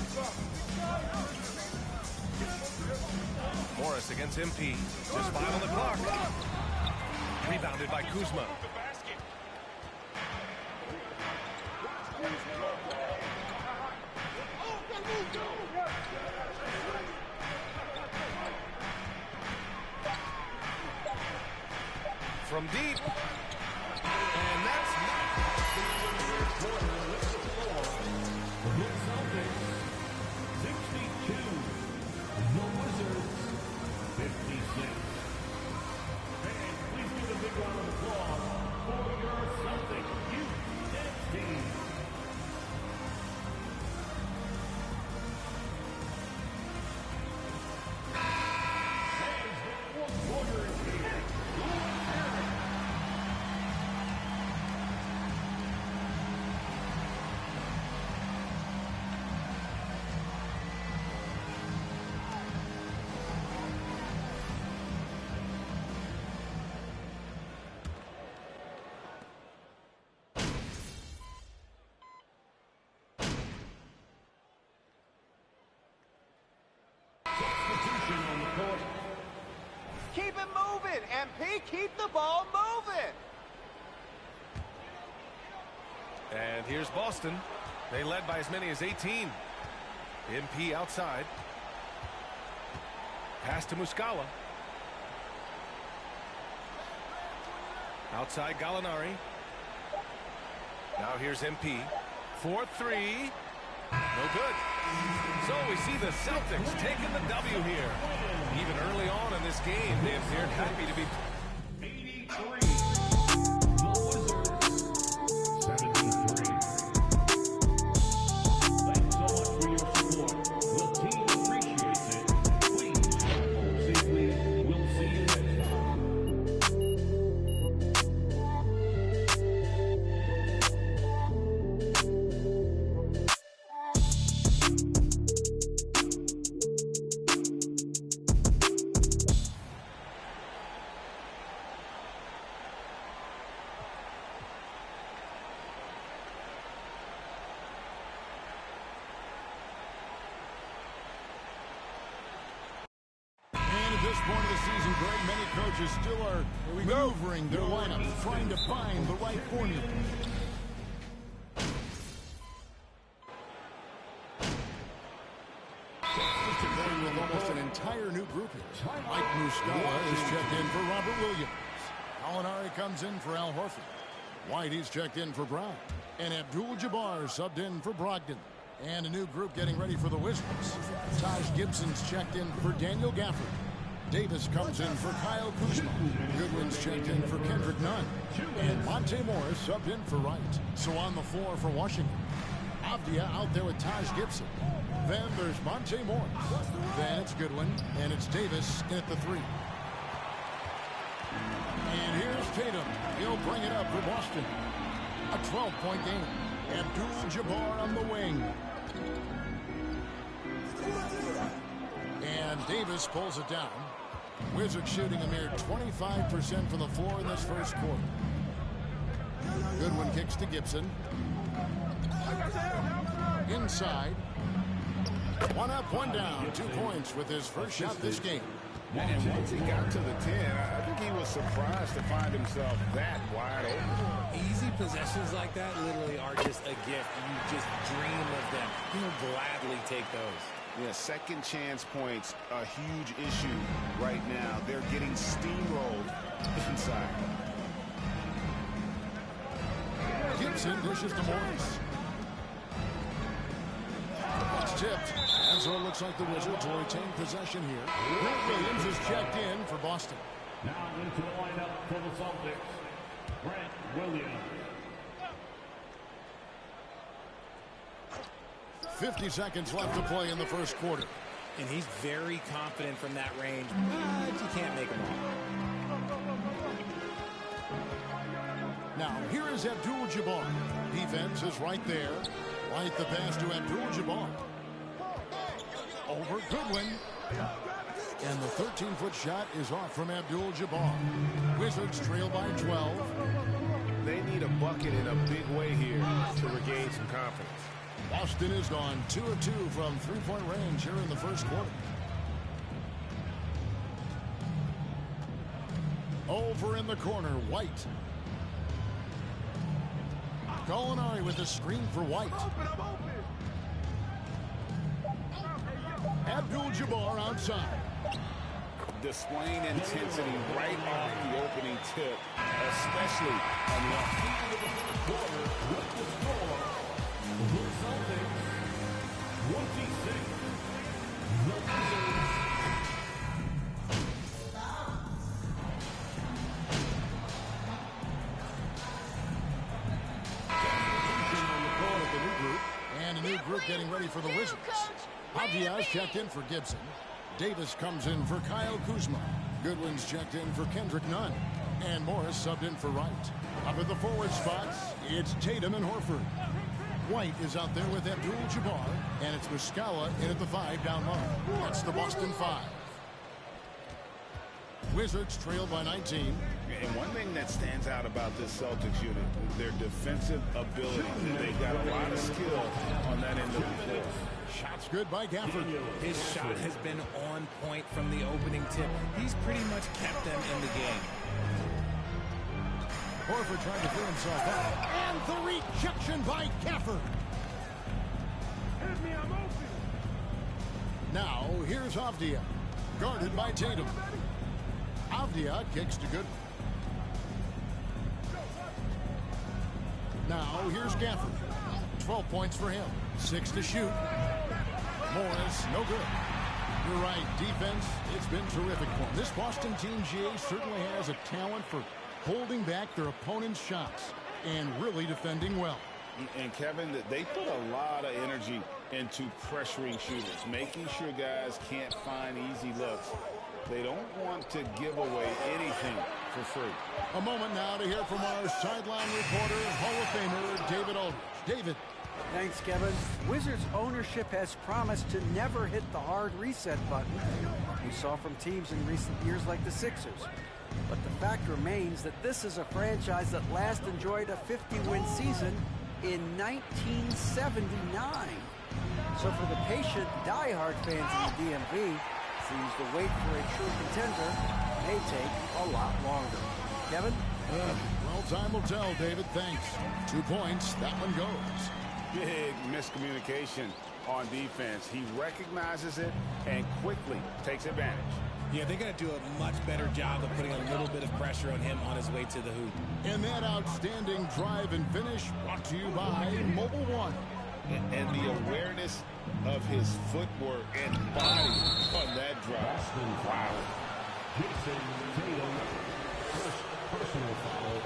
S2: Morris against MP. Just 5 on the clock. Rebounded by Kuzma. From deep. And that's
S7: Keep it moving, MP. Keep the ball moving.
S2: And here's Boston. They led by as many as 18. MP outside. Pass to Muscala. Outside Gallinari. Now here's MP. 4-3. No good. So we see the Celtics taking the W here. Even early on in this game, they appeared happy to be...
S6: 83. The Wizards, 73. Thanks so much for your support. The team appreciates it. Please, say please. We'll see you next time.
S11: At this point of the season, Greg, many coaches still are maneuvering their lineups, trying to find the right formula. With almost an entire new group here. Mike Muscala is checked in for Robert Williams. Gallinari comes in for Al Horford. White, he's checked in for Brown. And Abdul-Jabbar subbed in for Brogdon. And a new group getting ready for the Wizards. Taj Gibson's checked in for Daniel Gafford. Davis comes in for Kyle Kuzma. Goodwin's checked in for Kendrick Nunn. And Monte Morris subbed in for Wright. So on the floor for Washington, Avdia out there with Taj Gibson. Then there's Monte Morris. Then it's Goodwin. And it's Davis at the 3. And here's Tatum. He'll bring it up for Boston. A 12-point game. Abdul-Jabbar on the wing. And Davis pulls it down. Wizards shooting a mere 25% from the floor in this first quarter. Goodwin kicks to Gibson. Inside. One up, one down. 2 points with his first shot this game.
S12: And once he got to the 10, I think he was surprised to find himself that wide open.
S18: Easy possessions like that literally are just a gift. You just dream of them. He'll gladly take those.
S12: Yeah, second chance points, a huge issue right now. They're getting steamrolled inside.
S11: Gibson dishes to Morris. It's tipped. And so it looks like the Wizards will retain possession here. Grant Williams is checked in for Boston.
S6: Now into the lineup for the Celtics, Grant Williams.
S11: 50 seconds left to play in the first quarter.
S18: And he's very confident from that range, but you can't make him all.
S11: Now, here is Abdul-Jabbar. Defense is right there. Right the pass to Abdul-Jabbar. Over Goodwin. And the 13-foot shot is off from Abdul-Jabbar. Wizards trail by 12.
S12: They need a bucket in a big way here to regain some confidence.
S11: Boston is gone 2 of 2 from three-point range here in the first quarter. Over in the corner, White. Gallinari with a screen for White. Abdul-Jabbar outside.
S12: Displaying intensity right off the opening tip, especially on the
S6: quarter with the score. The Celtics 26. The Wizards.
S11: And a new group getting ready for the Wizards. Avdiaz checked in for Gibson. Davis comes in for Kyle Kuzma. Goodwin's checked in for Kendrick Nunn. And Morris subbed in for Wright. Up at the forward spots, it's Tatum and Horford. White is out there with Abdul-Jabbar. And it's Muscala in at the 5 down low. That's the Boston 5. Wizards trail by 19.
S12: And one thing that stands out about this Celtics unit is their defensive ability. They've got a lot of skill on that end of the floor.
S11: Shots good by Gafford.
S18: His shot has been on point from the opening tip. He's pretty much kept them in the game.
S11: Horford trying to fill himself out. And the rejection by Gafford. Now, here's Avdia. Guarded by Tatum. Avdia kicks to Goodwin. Now, here's Gafford. 12 points for him. 6 to shoot. Morris, no good. You're right, defense, it's been terrific for him. This Boston team, GA, certainly has a talent for holding back their opponent's shots and really defending well.
S12: And Kevin, they put a lot of energy into pressuring shooters, making sure guys can't find easy looks. They don't want to give away anything for free.
S11: A moment now to hear from our sideline reporter, Hall of Famer David Aldridge. David.
S15: Thanks, Kevin. Wizards ownership has promised to never hit the hard reset button we saw from teams in recent years like the Sixers. But the fact remains that this is a franchise that last enjoyed a 50-win season in 1979. So for the patient, diehard fans in the DMV, seems the wait for a true contender may take a lot longer. Kevin?
S11: Well, time will tell, David. Thanks. 2 points. That one goes.
S12: Big miscommunication on defense. He recognizes it and quickly takes advantage.
S18: Yeah, they're going to do a much better job of putting a little bit of pressure on him on his way to the hoop.
S11: And that outstanding drive and finish brought to you by Mobile One.
S12: And the awareness of his footwork and body on that drive. Wow.
S6: Jason Tatum, first personal foul,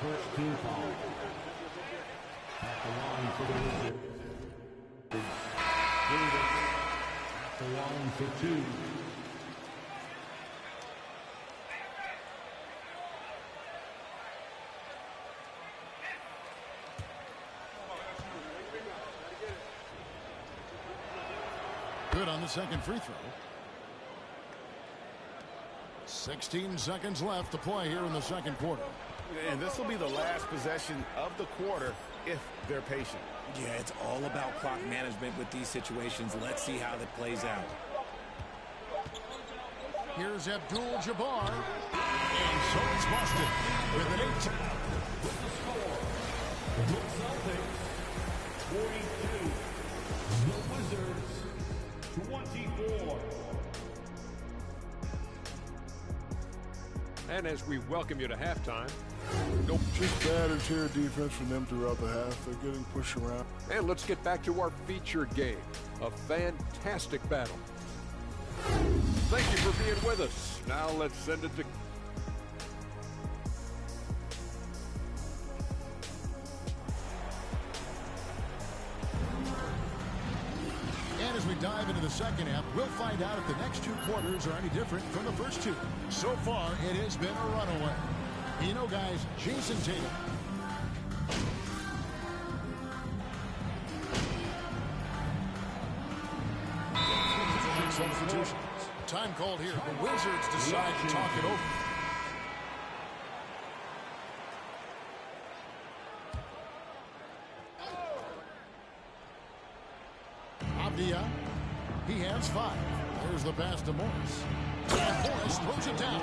S6: first team foul. At the line for the Wizards. Davis, the line for 2.
S11: Good on the second free throw. 16 seconds left to play here in the second quarter.
S12: And this will be the last possession of the quarter if they're patient.
S18: Yeah, it's all about clock management with these situations. Let's see how that plays out.
S11: Here's Abdul-Jabbar. And so it's Boston with an 8.
S6: With the score, the Celtics 42, the Wizards 24.
S9: And as we welcome you to halftime, nope.
S16: Just bad interior defense from them throughout the half. They're getting pushed around.
S9: And let's get back to our featured game. A fantastic battle. Thank you for being with us. Now let's send it to...
S11: And as we dive into the second half, we'll find out if the next 2 quarters are any different from the first 2. So far, it has been a runaway. You know, guys, Jason Tatum. Substitutions. Time called here. The Wizards decide to talk it over. Abdia. He has 5. There's the pass to Morris. And Morris throws it down.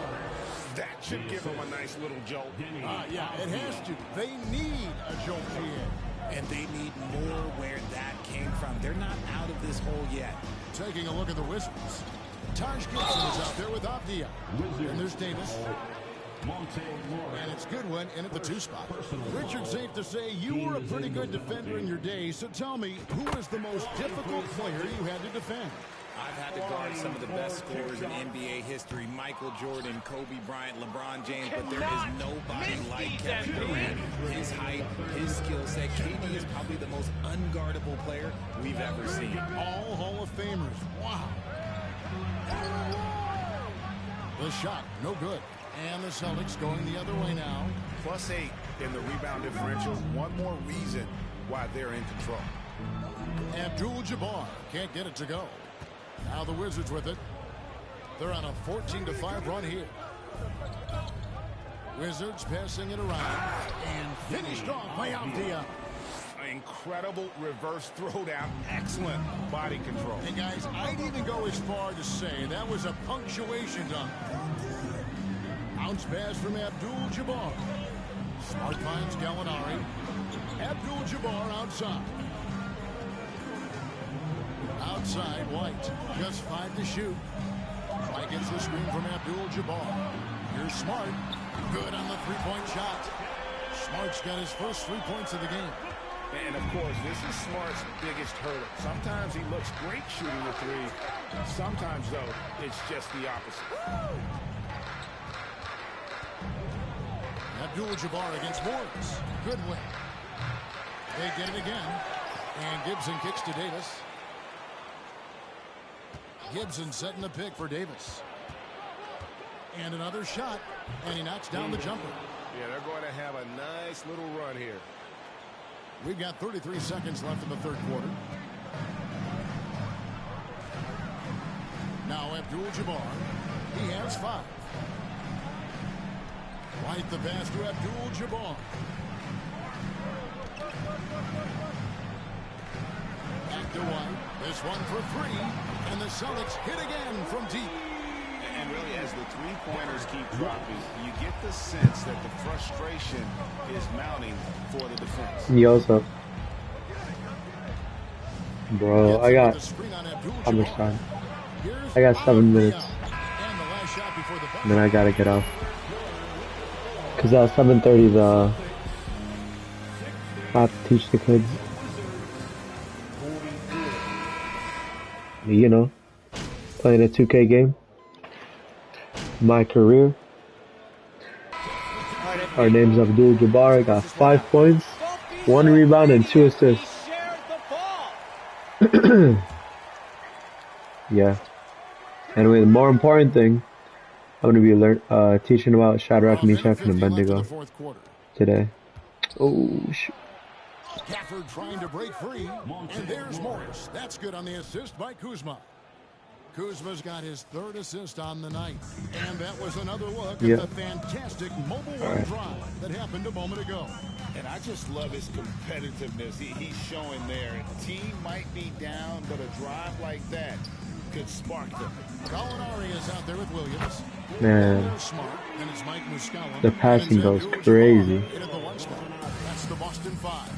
S12: That should give them a nice little jolt.
S11: Yeah, it has to. They need a jolt here.
S18: And they need more where that came from. They're not out of this hole yet.
S11: Taking a look at the Wizards. Taj Gibson is out there with Abdia. And there's Davis. And it's Goodwin in at the 2 spot. Richard, safe to say you were a pretty good defender in your day. So tell me, who was the most difficult player you had to defend?
S18: I've had to guard some of the best scorers in NBA history. Michael Jordan, Kobe Bryant, LeBron James, but there is nobody like Kevin Durant. His height, his skill set. KD is probably the most unguardable player we've ever seen.
S11: All Hall of Famers. Wow. The shot, no good. And the Celtics going the other way now.
S12: +8 in the rebound differential. One more reason why they're in control.
S11: Abdul-Jabbar can't get it to go. Now the Wizards with it. They're on a 14-5 run here. Wizards passing it around. And finished off by Abdia.
S12: Incredible reverse throwdown. Excellent body control.
S11: And guys, I'd even go as far to say that was a punctuation dunk. Bounce pass from Abdul-Jabbar. Smart finds Gallinari. Abdul-Jabbar outside. Outside, White. Just 5 to shoot. White gets the screen from Abdul-Jabbar. Here's Smart. Good on the 3-point shot. Smart's got his first 3 points of the game.
S12: And, of course, this is Smart's biggest hurdle. Sometimes he looks great shooting the 3. Sometimes, though, it's just the opposite.
S11: Abdul-Jabbar against Morris. Good win. They get it again. And Gibson kicks to Davis. Gibson setting the pick for Davis. And another shot. And he knocks down the jumper.
S12: Yeah, they're going to have a nice little run here.
S11: We've got 33 seconds left in the third quarter. Now Abdul-Jabbar. He has 5. White the pass to Abdul-Jabbar. Back to White. This one for 3. And the Celtics hit again from deep.
S12: And really, as the 3-pointers keep dropping, you get the sense that the frustration is mounting for the defense.
S1: Yo's up. Bro, I got how much time? I got 7 minutes. And then I gotta get off. Cause at 7:30 I have to teach the kids. You know, playing a 2K game. MyCareer. Our name's Abdul-Jabbar. I got 5 points, 1 rebound, and 2 assists. Yeah. Anyway, the more important thing, I'm going to be teaching about Shadrach, Meshach, and Abednego today. Oh, shoot.
S11: Gafford trying to break free, and there's Morris. That's good on the assist by Kuzma. Kuzma's got his 3rd assist on the night. And that was another look
S1: Yep.
S11: at the fantastic mobile one drive that happened a moment ago.
S12: And I just love his competitiveness he's showing there. Team might be down, but a drive like that could spark them.
S11: Gallinari is out there with Williams.
S1: Man,
S11: Smart, and it's Mike Muscala.
S1: the passing goes crazy.
S11: In at the 1 spot. That's the Boston 5.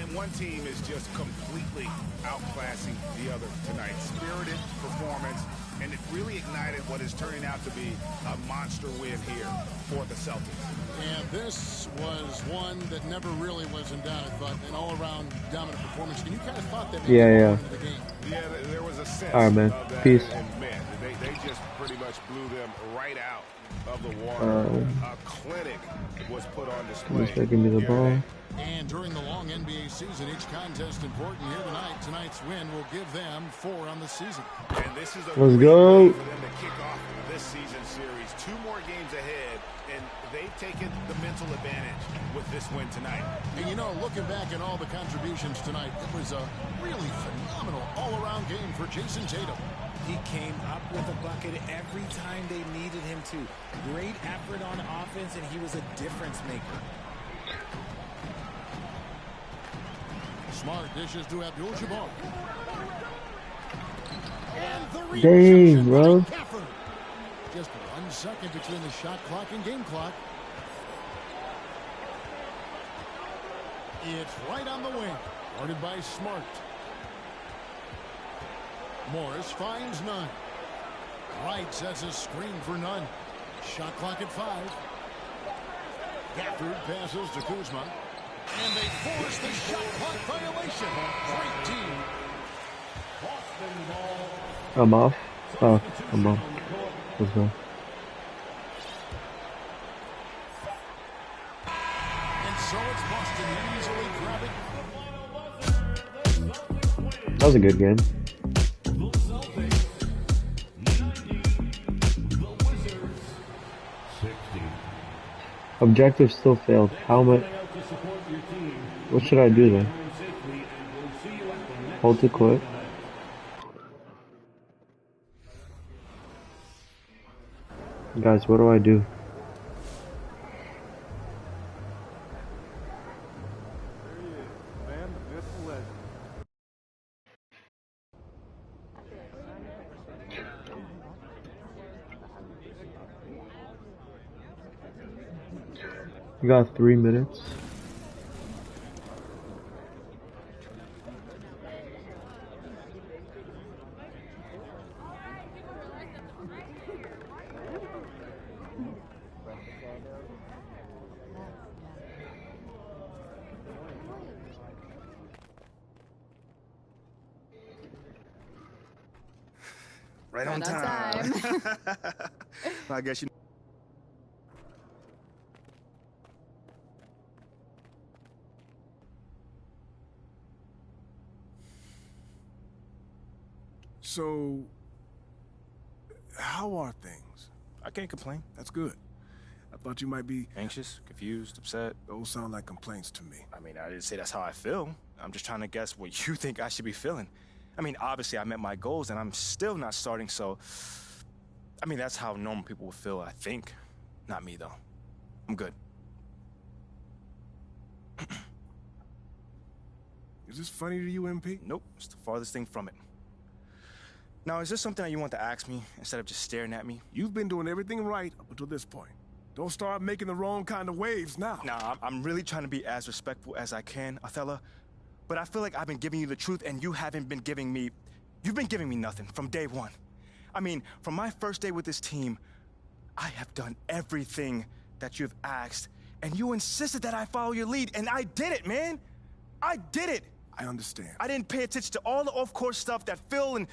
S12: And one team is just completely outclassing the other tonight. Spirited performance, and it really ignited what is turning out to be a monster win here for the Celtics.
S11: And this was one that never really was in doubt, but an all-around dominant performance. And you kind of thought that maybe
S1: Yeah.
S11: into the game.
S12: Yeah, there was a sense
S1: All right, man.
S12: of that.
S1: Peace.
S12: And man, they just pretty much blew them right out of the water. A clinic was put on display.
S1: Just give me the ball.
S11: And during the long NBA season, each contest important here tonight. Tonight's win will give them 4 on the season.
S12: And this is a
S1: Let's
S12: great
S1: go.
S12: way for them to kick off this season series. 2 more games ahead, and they've taken the mental advantage with this win tonight.
S11: And you know, looking back at all the contributions tonight, it was a really phenomenal all-around game for Jason Tatum.
S18: He came up with a bucket every time they needed him to. Great effort on offense, and he was a difference maker.
S11: Smart dishes to Abdul-Jabbar. And the
S1: Dang, bro.
S11: Just 1 second between the shot clock and game clock. It's right on the wing. Guarded by Smart. Morris finds none. Wright sets a screen for none. Shot clock at 5. Gafford passes to Kuzma. And they force the shot clock violation. Great team.
S1: I'm off. Oh, I'm off. Let's go.
S11: And so it's Boston easily grabbing.
S1: That was a good game. Objective still failed. How much? What should I do then? Hold to quit. Guys, what do I do? You got 3 minutes.
S21: Right on time. I guess you.
S10: So, how are things?
S21: I can't complain.
S10: That's good. I thought you might be
S21: Anxious, confused, upset.
S10: Those sound like complaints to me.
S21: I mean, I didn't say that's how I feel. I'm just trying to guess what you think I should be feeling. I mean, obviously I met my goals and I'm still not starting, so I mean, that's how normal people would feel, I think. Not me, though. I'm good.
S10: Is this funny to you, MP?
S21: Nope, it's the farthest thing from it. Now, is this something that you want to ask me instead of just staring at me?
S10: You've been doing everything right up until this point. Don't start making the wrong kind of waves now.
S21: Nah, I'm really trying to be as respectful as I can, Othello. But I feel like I've been giving you the truth and you haven't been giving me... You've been giving me nothing from day one. I mean, from my first day with this team, I have done everything that you've asked, and you insisted that I follow your lead, and I did it, man! I did it!
S10: I understand.
S21: I didn't pay attention to all the off-course stuff that Phil and...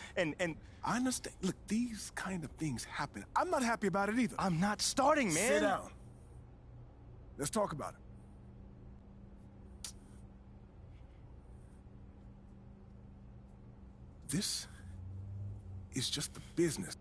S10: I understand. Look, these kind of things happen. I'm not happy about it either.
S21: I'm not starting, man!
S10: Sit down. Let's talk about it. This is just the business.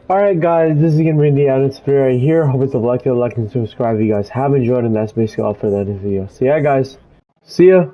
S1: Alright guys, this is going to be the atmosphere right here. Hope it's a like and subscribe if you guys have enjoyed, and that's basically all for that video. So yeah guys, see ya!